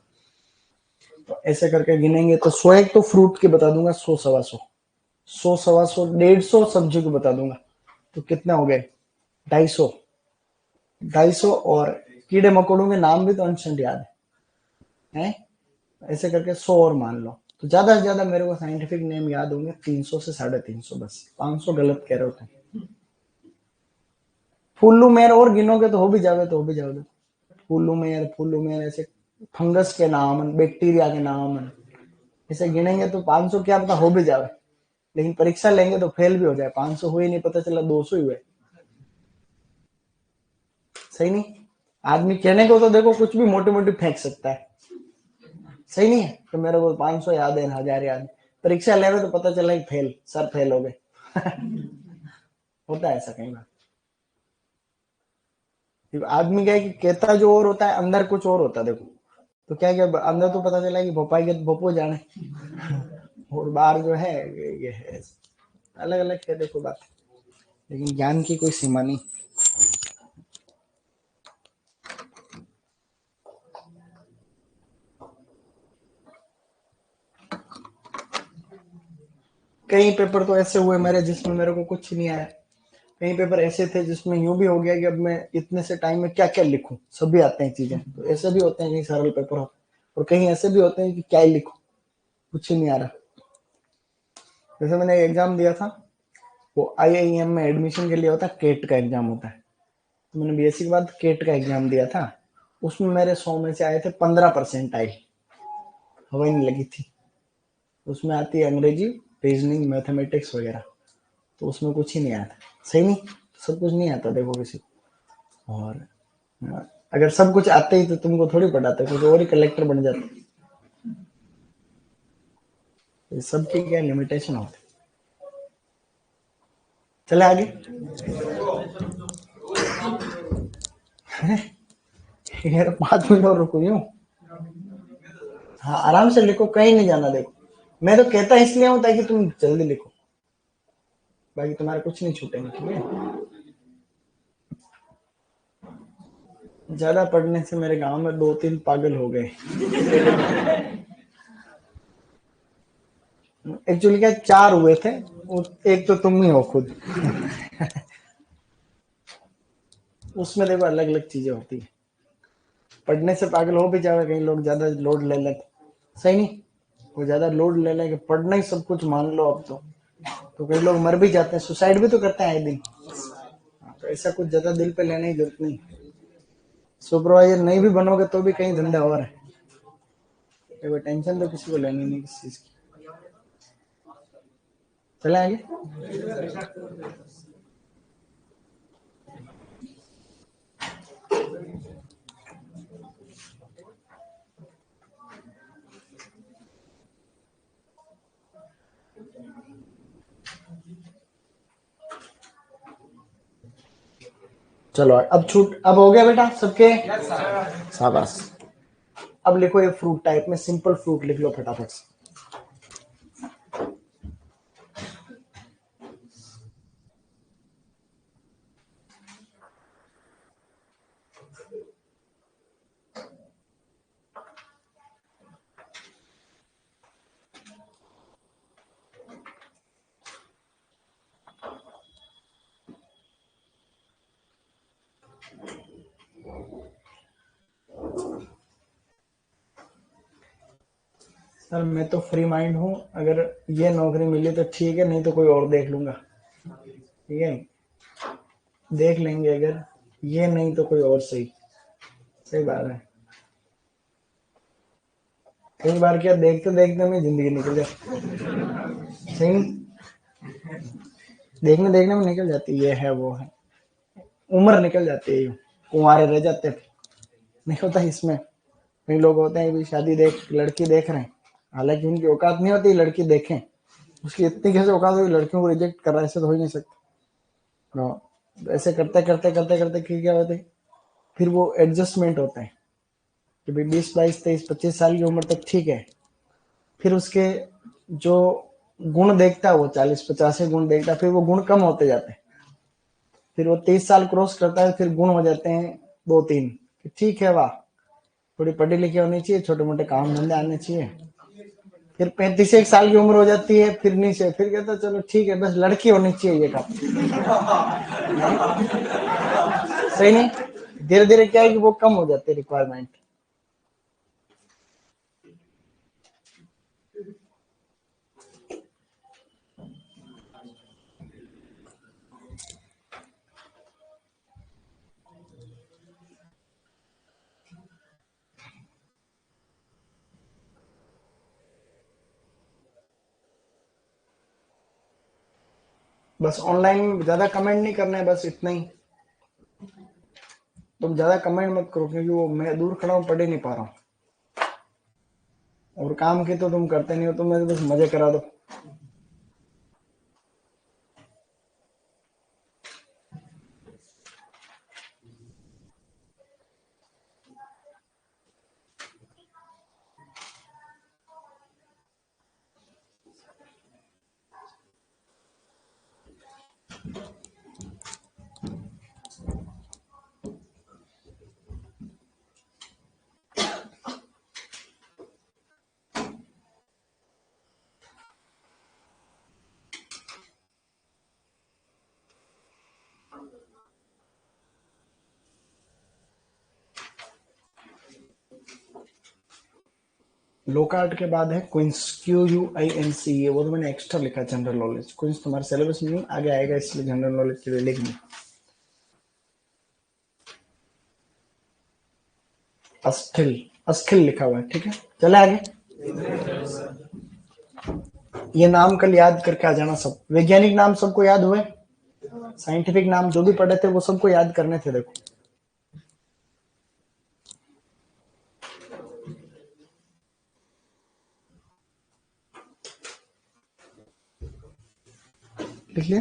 [SPEAKER 1] तो ऐसे करके गिनेंगे तो 100 एक तो फ्रूट के बता दूंगा, 100-125, 100-125, 150 सब्जी को बता दूंगा। तो कितने हो गए, 250, 250। और कीड़े मकोड़ों के नाम भी तो इंस्टेंट याद है। ऐसे करके 100 और मान लो, तो ज्यादा से ज्यादा मेरे को साइंटिफिक नेम याद होंगे 300 से 350, बस 500 गलत कह रहे होते हैं। फुल्लू मेर और गिनोगे तो हो भी जावे, फुल्लू मेर ऐसे फंगस के नाम, बैक्टीरिया के नाम, ऐसे गिनेंगे तो 500 क्या पता हो भी जावे, लेकिन परीक्षा लेंगे तो फेल भी हो जाए। 500 हुए नहीं, पता चला 200 ही हुए। सही नहीं? आदमी कहने को तो देखो कुछ भी मोटी मोटी फेंक सकता है, सही नहीं है? तो मेरे को 500 याद है, 1000 याद है, परीक्षा ले तो पता चला कि फेल, सर फेल हो गए। होता है ऐसा कई बार। आदमी क्या है कि कहता जो और होता है, अंदर कुछ और होता है। देखो तो क्या क्या अंदर तो पता चला कि भोपाई के भोपो जाने, और बाहर जो है ये है। अलग अलग है देखो बात, लेकिन ज्ञान की कोई सीमा नहीं। कई पेपर तो ऐसे हुए मेरे जिसमें मेरे को कुछ नहीं आया, कई पेपर ऐसे थे जिसमें यूं भी हो गया कि अब मैं इतने से टाइम में क्या क्या लिखूं, सभी आते हैं चीजें। तो ऐसे भी होते हैं कहीं सरल पेपर हो, और कहीं ऐसे भी होते हैं कि क्या ही लिखूं, कुछ ही नहीं आ रहा। जैसे मैंने एग्जाम दिया था, वो IIM में एडमिशन के लिए होता है, केट का एग्जाम होता है। तो मैंने बीएससी के बाद केट का एग्जाम दिया था, उसमें मेरे 100 में से आए थे 15% आई, हवा ही नहीं लगी थी। उसमें आती है अंग्रेजी, रीजनिंग, मैथमेटिक्स वगैरह, तो उसमें कुछ ही नहीं आता। सही नहीं? सब कुछ नहीं आता देखो किसी को। और अगर सब कुछ आते ही तो तुमको थोड़ी पढ़ाते, कुछ और ही कलेक्टर बन जाते। तो सबकी क्या लिमिटेशन होती। चले आगे। यार 5 मिनट और रुको यूं। हाँ आराम से लिखो, कहीं नहीं जाना। देखो मैं तो कहता इसलिए हूं ताकि तुम जल्दी लिखो, बाकी तुम्हारा कुछ नहीं छूटेगा, ठीक है? ज्यादा पढ़ने से मेरे गांव में 2-3 पागल हो गए। एक्चुअली क्या 4 हुए थे, एक तो तुम ही हो खुद। उसमें देखो अलग अलग चीजें होती है, पढ़ने से पागल हो भी जावे कहीं लोग, ज्यादा लोड ले ले तो। सही नहीं? वो ज्यादा लोड ले ले कि पढ़ना ही सब कुछ मान लो अब तो कई लोग मर भी जाते हैं, सुसाइड भी तो करते हैं आए दिन। तो ऐसा कुछ ज्यादा दिल पे लेने की जरूरत नहीं। सुपरवाइजर नहीं भी बनोगे तो भी कहीं धंधा और है, कोई टेंशन तो किसी को लेनी नहीं किसी चीज की। चले आगे। चलो अब छूट, अब हो गया बेटा सबके? शाबाश। अब लिखो ये फ्रूट टाइप में, सिंपल फ्रूट लिख लो फटाफट से। सर मैं तो फ्री माइंड हूँ, अगर ये नौकरी मिली तो ठीक है, नहीं तो कोई और देख लूंगा। ठीक है, देख लेंगे, अगर ये नहीं तो कोई और सही। सही बात है। कई बार क्या देखते देखते में जिंदगी निकल जाती। सही नहीं? देखने देखने में निकल जाती, ये है वो है, उम्र निकल जाती है, यूं कुंवारे रह जाते थे। नहीं होता इसमें? कई लोग होते हैं भी शादी देख, लड़की देख रहे हैं, हालांकि उनकी औकात नहीं होती लड़की देखें, उसकी इतनी कैसे औकात होगी, लड़कियों को रिजेक्ट कर रहा है, ऐसे तो हो ही नहीं सकता। तो ऐसे करते करते करते करते क्या होता है, फिर वो एडजस्टमेंट होता है कि भाई 20, 22, 23, 25 साल की उम्र तक ठीक है, फिर उसके जो गुण देखता है वो 40, 50 गुण देखता है, फिर वो गुण कम होते जाते हैं, फिर वो 23 साल क्रॉस करता है, फिर गुण हो जाते हैं 2-3, ठीक है वाह, थोड़ी पढ़ी लिखी होनी चाहिए, छोटे मोटे काम धंधे आने चाहिए। फिर 35 साल की उम्र हो जाती है, फिर नीचे, फिर कहता चलो ठीक है बस लड़की होनी चाहिए ये काम। सही नहीं? धीरे धीरे क्या है कि वो कम हो जाते हैं रिक्वायरमेंट। बस ऑनलाइन में ज्यादा कमेंट नहीं करना है, बस इतना ही। तुम ज्यादा कमेंट मत करो, क्योंकि वो मैं दूर खड़ा हूँ, पढ़ ही नहीं पा रहा हूँ। और काम की तो तुम करते नहीं हो, तुम मेरे बस मजे करा दो। लोकार्ट के बाद है क्विंस, QUINC, ये वो तो मैंने एक्स्ट्रा लिखा जनरल नॉलेज। क्विंस तुम्हारे सिलेबस में नहीं आगे आएगा, इसलिए जनरल नॉलेज के लिए लिख दी। अस्थिल, अस्थिल लिखा हुआ है, ठीक है। चले आगे। ये नाम कल याद करके आ जाना सब। वैज्ञानिक नाम सबको याद हुए, साइंटिफिक नाम जो भी पढ़े थे वो सबको याद करने थे। देखो लिख लिया।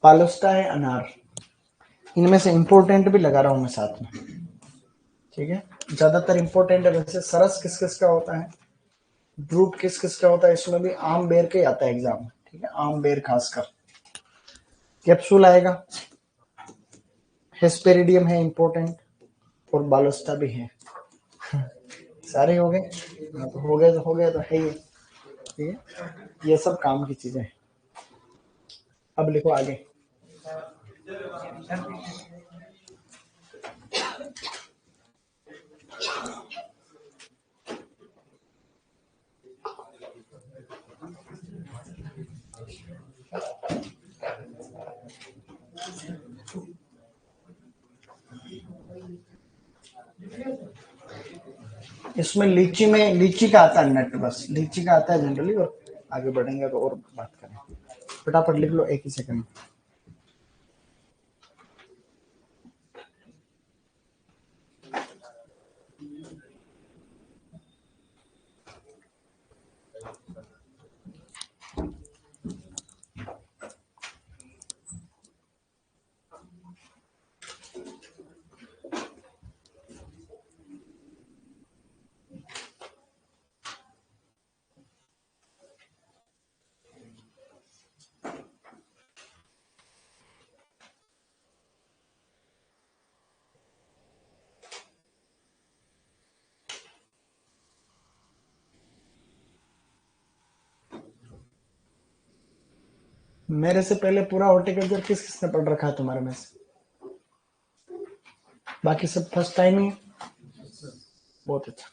[SPEAKER 1] पालोस्टा है अनार। इनमें से इंपॉर्टेंट भी लगा रहा हूं मैं साथ में, ठीक है। ज्यादातर इंपॉर्टेंट है। वैसे सरस किस किस का होता है, ड्रूप किस किस का होता है, इसमें भी आम बेर के आता है एग्जाम में, ठीक है। आम बेर खासकर। कैप्सूल आएगा, हेस्पेरिडियम है इंपॉर्टेंट, और बालोस्टा भी है। सारे हो गए। हाँ, तो हो गए तो हो गए, तो है ही, ठीक है। ये सब काम की चीजें हैं। अब लिखो आगे। इसमें लीची में, लीची का आता है नट, बस लीची का आता है जनरली। और आगे बढ़ेंगे तो और बात करें। फटाफट लिख लो, एक ही सेकंड। मेरे से पहले पूरा हॉर्टिकल्चर किस किसने पढ़ रखा है तुम्हारे में से? बाकी सब फर्स्ट टाइम ही? बहुत अच्छा।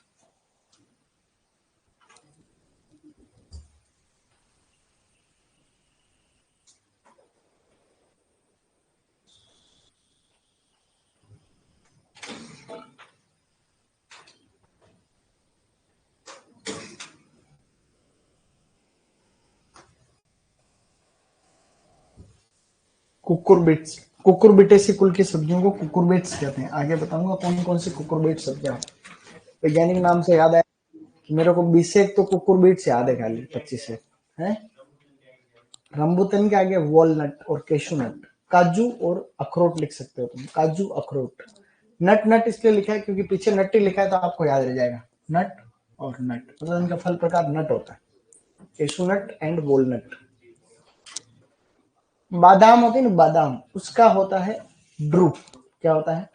[SPEAKER 1] कुकुरबिट्स, कुकुरबिटेसी कुल की सब्जियों को कुकुरबिट्स कहते हैं। आगे बताऊंगा कौन कौन सी कुकुरबिट सब्जियां। वैज्ञानिक नाम से याद आया कि मेरे को 20 एक तो कुकुरबिट्स याद है, खाली 25 एक है। रंबुतन के आगे वॉलनट और केशू नट, काजू और अखरोट लिख सकते हो तुम, काजू अखरोट। नट नट इसलिए लिखा है क्योंकि पीछे नट ही लिखा है, तो आपको याद रह जाएगा। नट और नट मतलब इनका फल प्रकार नट होता है। Cashew nut and walnut. बादाम होती है ना, बादाम, उसका होता है ड्रूप। क्या होता है?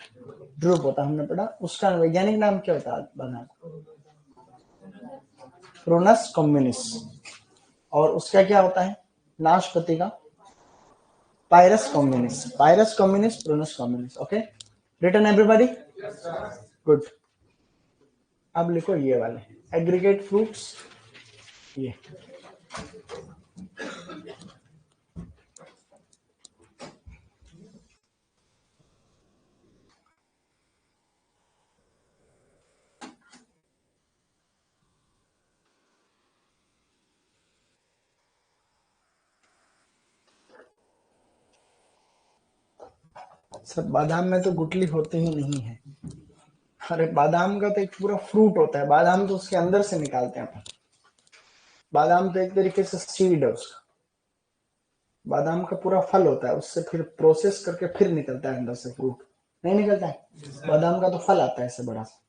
[SPEAKER 1] ड्रूप होता है, हमने पढ़ा। उसका वैज्ञानिक नाम क्या होता है बादाम? Prunus communis. और उसका क्या होता है नाशपाती का pyrus communis, pyrus communis, prunus communis. Okay, written everybody, good. अब लिखो ये वाले एग्रीगेट फ्रूट्स, ये सब बादाम में तो गुठली होते ही नहीं है। अरे बादाम का तो एक पूरा फ्रूट होता है, बादाम तो उसके अंदर से निकालते हैं अपन। बादाम तो एक तरीके से सीड है उसका, बादाम का पूरा फल होता है, उससे फिर प्रोसेस करके फिर निकलता है अंदर से फ्रूट, नहीं निकलता है। बादाम का तो फल आता है ऐसे बड़ा सा।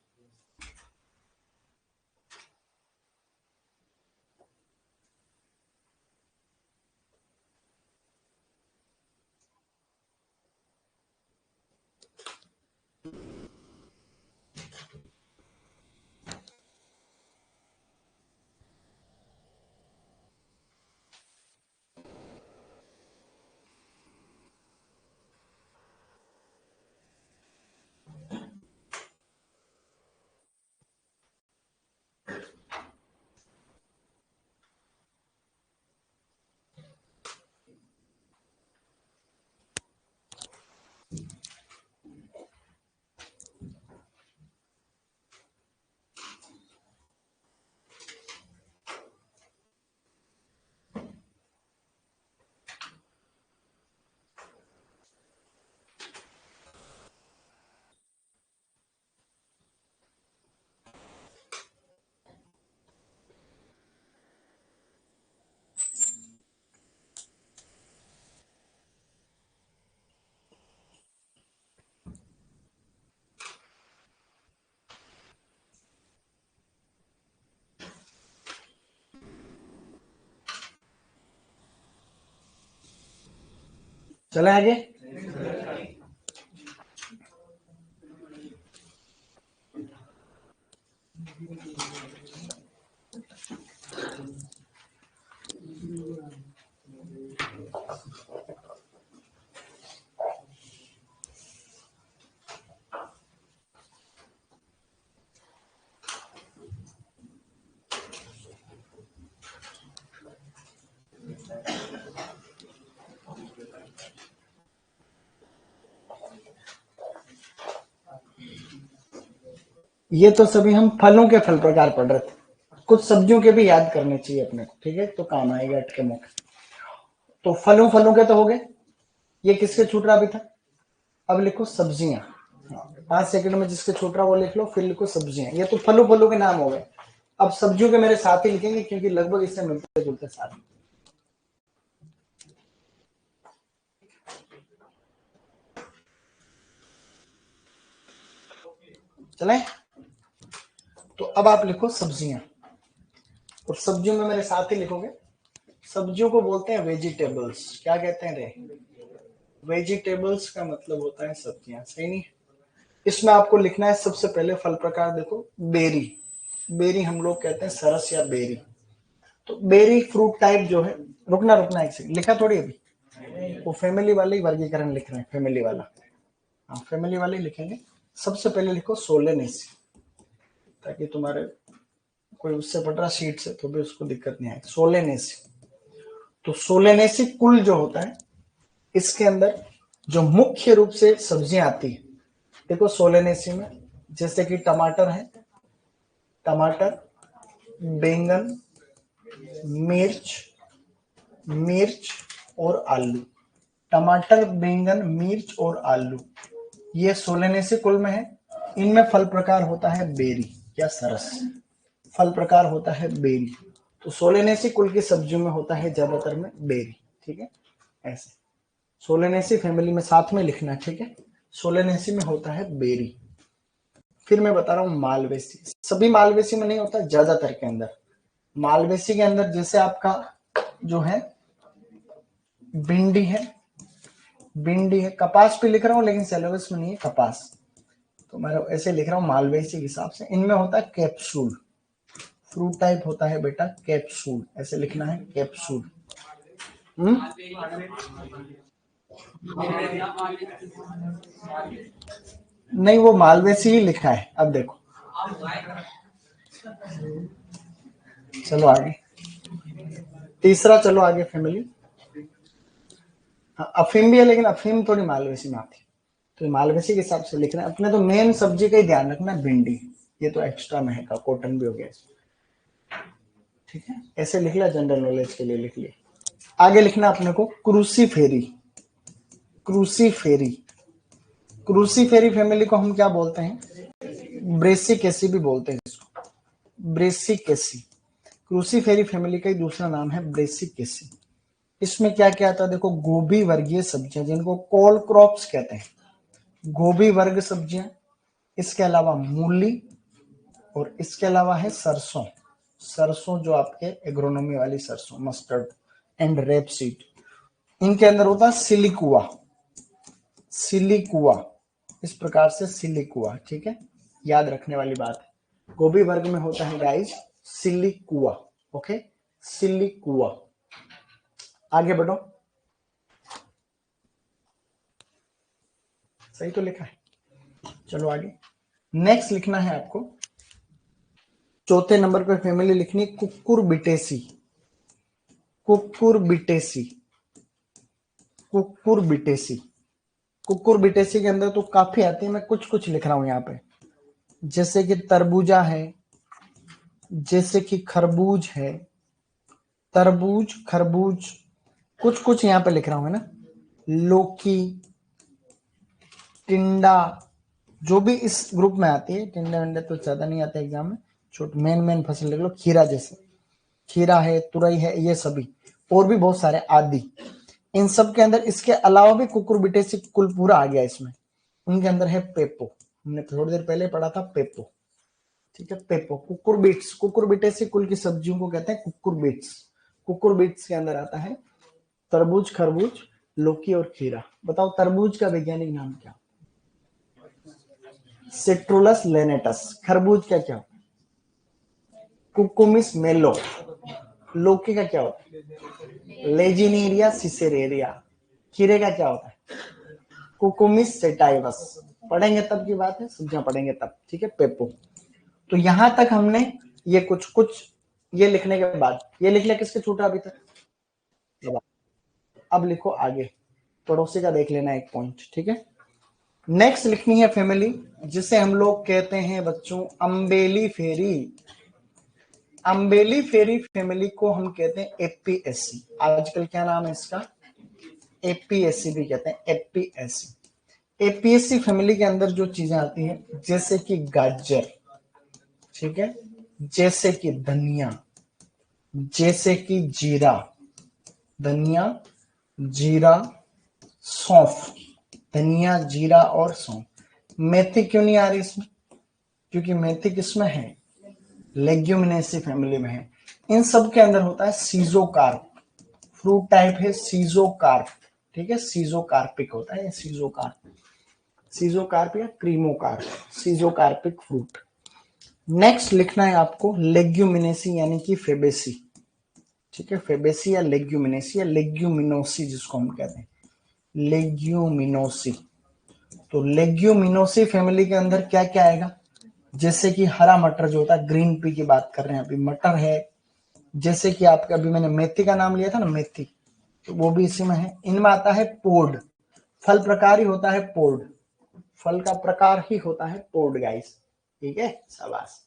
[SPEAKER 1] चले आगे। ये तो सभी हम फलों के फल प्रकार पढ़ रहे थे, कुछ सब्जियों के भी याद करने चाहिए अपने को, ठीक है, तो काम आएगा अट के मौके। तो फलों फलों के तो हो गए, ये किसके छूट रहा अभी था। अब लिखो सब्जियां, 5 सेकंड में जिसके छूट रहा वो लिख लो, फिर लिखो सब्जियां। ये तो फलों फलों के नाम हो गए। अब सब्जियों के मेरे साथ ही लिखेंगे क्योंकि लगभग इससे मिलते जुलते साथ। चले, तो अब आप लिखो सब्जियां, और सब्जियों में मेरे साथ ही लिखोगे। सब्जियों को बोलते हैं वेजिटेबल्स। क्या कहते हैं रे, वेजिटेबल्स का मतलब होता है सब्जियां, सही नहीं। इसमें आपको लिखना है सबसे पहले फल प्रकार, देखो बेरी, बेरी हम लोग कहते हैं सरस या बेरी। तो बेरी फ्रूट टाइप जो है, रुकना रुकना एक सेकंड, लिखा थोड़ी अभी, वो फैमिली वाले ही वर्गीकरण लिख रहे हैं, फैमिली वाला। हाँ फैमिली वाले लिखेंगे। सबसे पहले लिखो सोलेनेसी, ताकि तुम्हारे कोई उससे पढ़ रहा शीट से तो भी उसको दिक्कत नहीं आएगी। सोलेनेसी, तो सोलेनेसी कुल जो होता है, इसके अंदर जो मुख्य रूप से सब्जियां आती है, देखो सोलेनेसी में, जैसे कि टमाटर है, टमाटर, बैंगन, मिर्च, मिर्च और आलू। टमाटर, बैंगन, मिर्च और आलू, ये सोलेनेसी कुल में है। इनमें फल प्रकार होता है बेरी या सरस, फल प्रकार होता है बेरी। तो सोलेनेसी कुल की सब्जियों में होता है ज्यादातर में बेरी, ठीक है। ऐसे सोलेनेसी फैमिली में साथ में लिखना, ठीक है। सोलेनेसी में होता है बेरी। फिर मैं बता रहा हूँ मालवेसी, सभी मालवेसी में नहीं होता, ज्यादातर के अंदर। मालवेसी के अंदर जैसे आपका जो है भिंडी है, भिंडी है, कपास भी लिख रहा हूँ लेकिन सिलेबस में नहीं है कपास, तो मैं ऐसे लिख रहा हूँ मालवेसी के हिसाब से। इनमें होता है कैप्सूल, फ्रूट टाइप होता है बेटा कैप्सूल, ऐसे लिखना है कैप्सूल। नहीं, वो मालवेसी ही लिखा है। अब देखो, चलो आगे, तीसरा चलो आगे फैमिली। हाँ, अफीम भी है, लेकिन अफीम थोड़ी मालवेसी में आती है, तो मालवेसी के हिसाब से लिखना है अपने। तो मेन सब्जी का ही ध्यान रखना, भिंडी, ये तो एक्स्ट्रा में है का, कॉटन भी हो गया, ठीक है, ऐसे लिख लिया, जनरल नॉलेज के लिए लिख लिया। आगे लिखना अपने को क्रूसीफेरी। क्रूसीफेरी, क्रूसीफेरी फैमिली को हम क्या बोलते हैं, ब्रेसिकेसी भी बोलते हैं इसको, ब्रेसिकेसी। क्रूसीफेरी फैमिली का ही दूसरा नाम है ब्रेसिकेसी। इसमें क्या क्या आता है देखो, गोभी वर्गीय सब्जियां जिनको कोल क्रॉप्स कहते हैं, गोभी वर्ग सब्जियां, इसके अलावा मूली, और इसके अलावा है सरसों। सरसों जो आपके एग्रोनॉमी वाली सरसों, मस्टर्ड एंड रेप सीड। इनके अंदर होता है सिलिकुआ, सिलिकुआ, इस प्रकार से सिलिकुआ, ठीक है, याद रखने वाली बात है। गोभी वर्ग में होता है गाइस सिलिकुआ, ओके, सिलिकुआ। आगे बढ़ो, सही तो लिखा है, चलो आगे। नेक्स्ट लिखना है आपको, चौथे नंबर पर फैमिली लिखनी कुकुरबिटेसी। Cucurbitaceae, Cucurbitaceae. कुकुरबिटेसी के अंदर तो काफी आती है, मैं कुछ कुछ लिख रहा हूं यहाँ पे, जैसे कि तरबूजा है, जैसे कि खरबूज है, तरबूज, खरबूज, कुछ कुछ यहाँ पे लिख रहा हूं, है ना, लौकी, टिंडा, जो भी इस ग्रुप में आती है, टिंडा विंडा तो ज्यादा नहीं आते एग्जाम में, छोटे मेन मेन फसल लिख लो, खीरा, जैसे खीरा है, तुरई है, ये सभी, और भी बहुत सारे आदि, इन सब के अंदर इसके अलावा भी कुकुरबिटेसी कुल पूरा आ गया इसमें। उनके अंदर है पेपो, हमने थोड़ी देर पहले पढ़ा था पेपो, ठीक है, पेपो, कुकुरबिट्स, कुकुरबिटेसी कुल की सब्जियों को कहते हैं कुकुरबिट्स। कुकुरबिट्स के अंदर आता है तरबूज, खरबूज, लौकी और खीरा। बताओ तरबूज का वैज्ञानिक नाम क्या, सिट्रुलस लेनेटस। खरबूज का क्या होता है, कुकुमिस मेलो। लौकी का क्या होता है, लेजिनेरिया सिसेरेरिया। खीरे का क्या होता है, कुकुमिस सेटाइवस। पढ़ेंगे तब की बात है, सब्जियां पढ़ेंगे तब, ठीक है, पेपो। तो यहां तक हमने ये कुछ कुछ ये लिखने के बाद ये लिख लिया, किसके छूटा अभी तक। अब लिखो आगे, पड़ोसी का देख लेना एक पॉइंट, ठीक है। नेक्स्ट लिखनी है फैमिली, जिसे हम लोग कहते हैं बच्चों अम्बेली फेरी। अम्बेली फेरी फैमिली को हम कहते हैं एपीएससी, आजकल क्या नाम है इसका, एपीएससी भी कहते हैं, एपीएससी। एपीएससी फैमिली के अंदर जो चीजें आती हैं, जैसे कि गाजर, ठीक है, जैसे कि धनिया, जैसे कि जीरा, धनिया, जीरा, सौंफ, धनिया, जीरा और सौंफ। मेथी क्यों नहीं आ रही इसमें, क्योंकि मेथी किसमें है, लेग्यूमिनेसी फैमिली में है। इन सब के अंदर होता है सीजोकार्प, फ्रूट टाइप है सीजोकार्प, ठीक है, सीजोकार्पिक होता है, सीजोकार्प, सीजोकार्प या क्रीमोकार्प, सीजोकार्पिक फ्रूट। नेक्स्ट लिखना है आपको लेग्यूमिनेसी यानी कि फेबेसी, ठीक है, फेबेसी या लेग्यूमिनेसी या लेग्यूमिनोसी जिसको हम कहते हैं, लेग्यूमिनोसी। तो लेग्यूमिनोसी फैमिली के अंदर क्या क्या आएगा, जैसे कि हरा मटर जो होता है, ग्रीन पी की बात कर रहे हैं अभी, मटर है, जैसे कि आपका अभी मैंने मेथी का नाम लिया था ना, मेथी, तो वो भी इसी में है। इनमें आता है पोड, फल प्रकार ही होता है पोड, फल का प्रकार ही होता है पोड गाइस, ठीक है, शाबाश।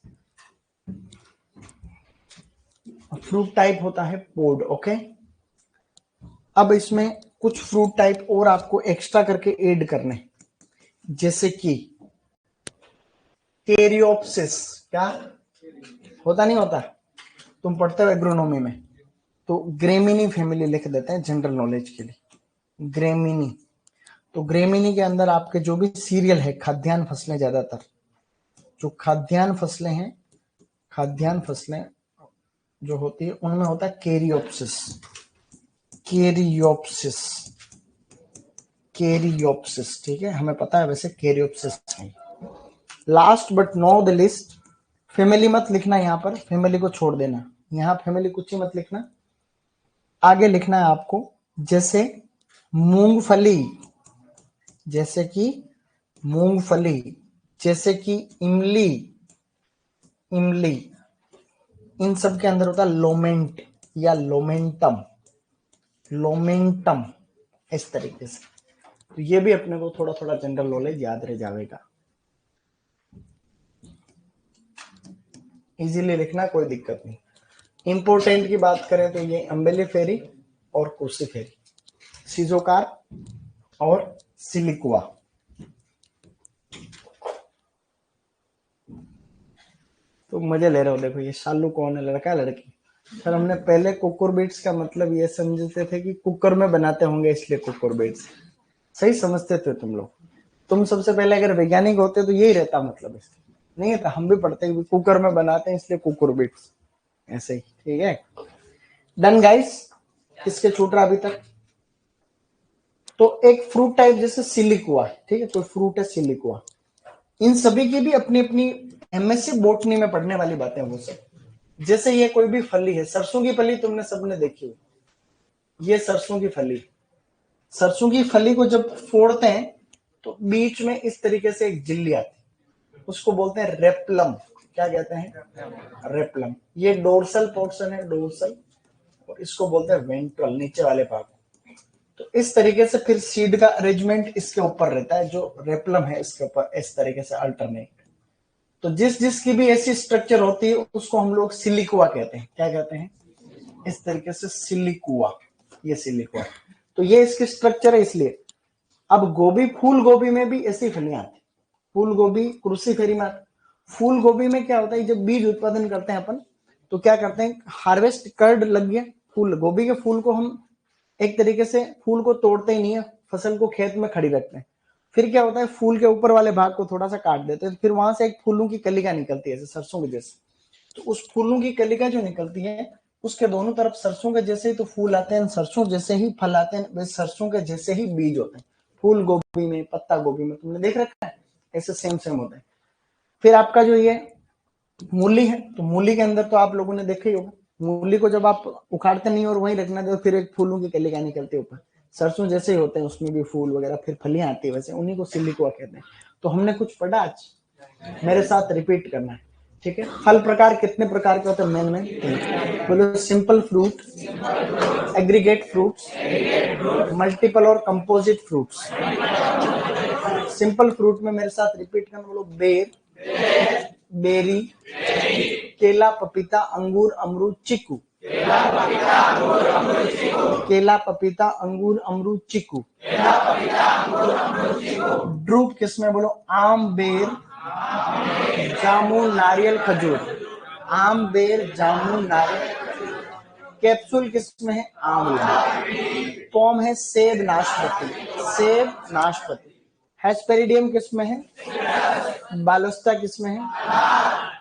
[SPEAKER 1] फ्रूट टाइप होता है पोड, ओके। अब इसमें कुछ फ्रूट टाइप और आपको एक्स्ट्रा करके ऐड करने, जैसे कि केरियोप्सिस, क्या होता नहीं होता, तुम पढ़ते हो एग्रोनॉमी में, तो ग्रेमिनी फैमिली लिख देते हैं जनरल नॉलेज के लिए, ग्रेमिनी। तो ग्रेमिनी के अंदर आपके जो भी सीरियल है, खाद्यान्न फसलें, ज्यादातर जो खाद्यान्न फसलें हैं, खाद्यान्न फसलें जो होती है उनमें होता है केरियोप्सिस, केरियोप्सिस, केरियोप्सिस, ठीक है, हमें पता है वैसे केरियोप्सिस है। Last but not the list family मत लिखना, यहाँ पर फैमिली को छोड़ देना, यहाँ फैमिली कुछ ही मत लिखना। आगे लिखना है आपको जैसे मूंगफली, जैसे कि मूंगफली, जैसे कि इमली, इमली, इन सब के अंदर होता है लोमेंट या लोमेंटम, लोमेंटम, इस तरीके से। तो ये भी अपने को थोड़ा थोड़ा जनरल नॉलेज याद रह जाएगा। इजीली लिखना, कोई दिक्कत नहीं। इंपोर्टेंट की बात करें तो ये अम्बेलिफेरी और क्रूसीफेरी, सीजोकार और सिलिकुआ। तो मजे ले रहे हो, देखो ये शालू कौन है, लड़का लड़की? सर हमने पहले कुकुरबिट्स का मतलब ये समझते थे कि कुकर में बनाते होंगे इसलिए कुकुरबिट्स, सही समझते थे तुम लोग। तुम सबसे पहले अगर वैज्ञानिक होते तो यही रहता मतलब, इसलिए नहीं है तो हम भी पढ़ते हैं कुकर में बनाते हैं इसलिए कुकुरबिट्स, ऐसे ही। ठीक है, डन गाइस? किसके छूट रहा अभी तक? तो एक फ्रूट टाइप जैसे सिलिकुआ, ठीक है, कोई फ्रूट है सिलिकुआ, इन सभी की भी अपनी अपनी एमएससी बोटनी में पढ़ने वाली बातें वो सब। जैसे ये कोई भी फली है, सरसों की फली तुमने सबने देखी हो, ये सरसों की फली, सरसों की फली को जब फोड़ते हैं तो बीच में इस तरीके से एक झिल्ली आती है, उसको बोलते हैं रेप्लम। क्या कहते हैं? रेप्लम। ये डोर्सल पोर्शन है, डोर्सल, और इसको बोलते हैं वेंट्रल, नीचे वाले भाग। तो इस तरीके से फिर सीड का अरेंजमेंट इसके ऊपर रहता है, जो रेप्लम है इसके ऊपर इस तरीके से अल्टरनेट। तो जिस जिसकी भी ऐसी स्ट्रक्चर होती है उसको हम लोग सिलिकुआ कहते हैं। क्या कहते हैं? इस तरीके से सिलिकुआ, ये सिलिकुआ। तो ये इसकी स्ट्रक्चर है इसलिए। अब गोभी, फूल गोभी में भी ऐसी फलियां आती, फूल गोभी क्रूसीफेरी में। फूल गोभी में क्या होता है, जब बीज उत्पादन करते हैं अपन तो क्या करते हैं, हार्वेस्ट कर्ड लग गया, फूल गोभी के फूल को हम एक तरीके से फूल को तोड़ते ही नहीं है, फसल को खेत में खड़ी रखते हैं। फिर क्या होता है, फूल के ऊपर वाले भाग को थोड़ा सा काट देते हैं, फिर वहां से एक फूलों की कलिका निकलती है, जैसे सरसों के जैसे। तो उस फूलों की कलिका जो निकलती है उसके दोनों तरफ सरसों के जैसे ही तो फूल आते हैं, सरसों जैसे ही फल आते हैं, वैसे सरसों के जैसे ही बीज होते हैं। फूल गोभी में, पत्ता गोभी में तुमने देख रखा है, ऐसे सेम सेम होता है। फिर आपका जो ये मूली है, तो मूली के अंदर तो आप लोगों ने देखा ही होगा, मूली को जब आप उखाड़ते नहीं और वहीं रखना दो, फिर एक फूलों की कलिका निकलती है ऊपर, सरसों जैसे ही होते हैं उसमें भी फूल वगैरह, फिर फलियां आती है, वैसे उन्हीं को सिलिकुआ कहते हैं। तो हमने कुछ पढ़ा आज, मेरे साथ रिपीट करना है, ठीक है? फल प्रकार कितने प्रकार के होते हैं? मेन में बोलो, simple fruit, aggregate fruits, multiple और कंपोजिट फ्रूट्स। सिंपल फ्रूट में मेरे साथ रिपीट करना, बोलो बेर, बेरी, केला, पपीता, अंगूर, अमरूद, चीकू। केला, पपीता, अंगूर, अमरूद, चीकू। ड्रूप किसमें? बोलो आम, बेर, जामुन, नारियल, खजूर। आम, बेर, जामुन, नारियल। कैप्सूल किसमें है? आंवला। पॉम है सेब, नाशपाती, सेब, नाशपाती। हेस्पेरिडियम किसमें है? बालोस्टा किसमें है?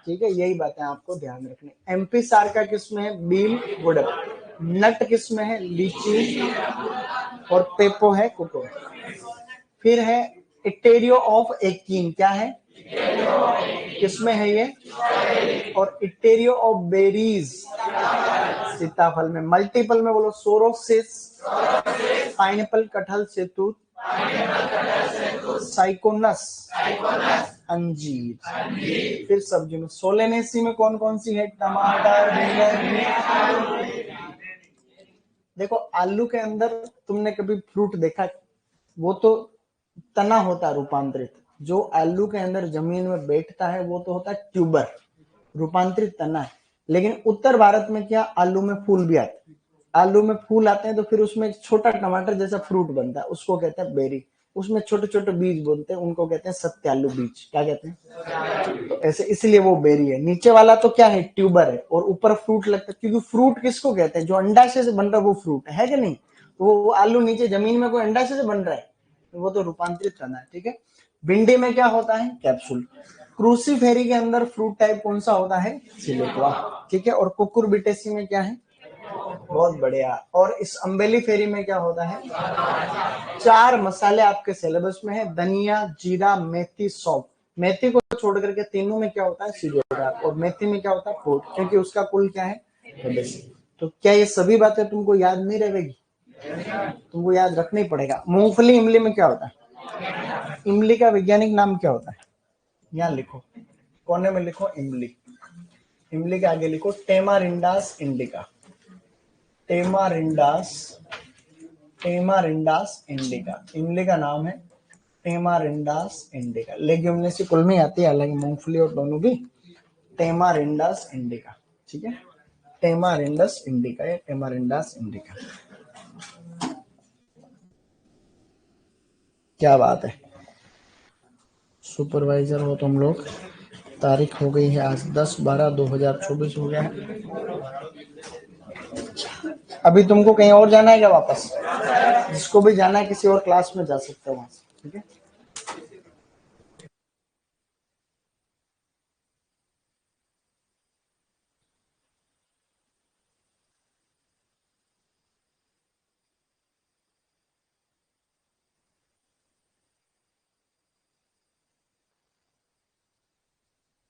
[SPEAKER 1] ठीक है, यही बातें आपको ध्यान रखनी। एमपी सार्का किसमें है? बील, वुडप। नट किसमें है? लीची, और पेपो है कोको। फिर है इटेरियो ऑफ एकीन, क्या है? किसमें है ये? और इटेरियो ऑफ बेरीज, सीताफल में। मल्टीपल में बोलो सोरोसिस, पाइनएप्पल, कटहल, सेतूत, साइकोनस, अंजीर। फिर सब्जी में सोलेनेसी में कौन कौन सी है? टमाटर, बैंगन। देखो आलू के अंदर तुमने कभी फ्रूट देखा? वो तो तना होता है रूपांतरित, जो आलू के अंदर जमीन में बैठता है वो तो होता है ट्यूबर, रूपांतरित तना है। लेकिन उत्तर भारत में क्या, आलू में फूल भी आते हैं, आलू में फूल आते हैं तो फिर उसमें एक छोटा टमाटर जैसा फ्रूट बनता है, उसको कहते हैं बेरी। उसमें छोटे छोटे बीज बोलते हैं, उनको कहते हैं सत्यालु बीज। क्या कहते हैं? तो ऐसे इसलिए वो बेरी है। नीचे वाला तो क्या है? ट्यूबर है, और ऊपर फ्रूट लगता है, क्योंकि फ्रूट किसको कहते हैं? जो अंडाशय से बन रहा है वो फ्रूट है कि नहीं? तो वो आलू नीचे जमीन में कोई अंडाशय से बन रहा है, वो तो रूपांतरित करना है। ठीक है, भिंडी में क्या होता है? कैप्सूल। क्रूसीफेरी के अंदर फ्रूट टाइप कौन सा होता है? सिलिकुआ। ठीक है, और कुकुरबिटेसी में क्या है? बहुत बढ़िया। और इस अम्बेली फेरी में क्या होता है? 4 मसाले आपके सिलेबस में है, धनिया, जीरा, मेथी, सौंफ। मेथी को छोड़ करके तीनों में क्या होता है सूर्योदय, और मेथी में क्या होता है फ्रूट, क्योंकि उसका कुल क्या है एबीसी। तो क्या ये सभी बातें तुमको याद नहीं रहेगी, तुमको याद रखना ही पड़ेगा। मूंगफली इमली में क्या होता है, इमली का वैज्ञानिक नाम क्या होता है, यहाँ लिखो, कोने में लिखो इमली, इमली के आगे लिखो टेमारिंडास इंडिका, टेमारिंडास, टेमारिंडास इंडिका, इमली का नाम है टेमारिंडास इंडिका। लेग्यूमिनेसी कुल में आती है, हालांकि मूंगफली और दोनों भी। टेमारिंडास इंडिका, ठीक है, टेमारिंडस इंडिका या टेमारिंडास इंडिका। क्या बात है, सुपरवाइजर हो तुम लोग। तारीख हो गई है आज 10/12/2024 हो गया है। अभी तुमको कहीं और जाना है क्या वापस, जिसको भी जाना है किसी और क्लास में जा सकते हो वहां से, ठीक है।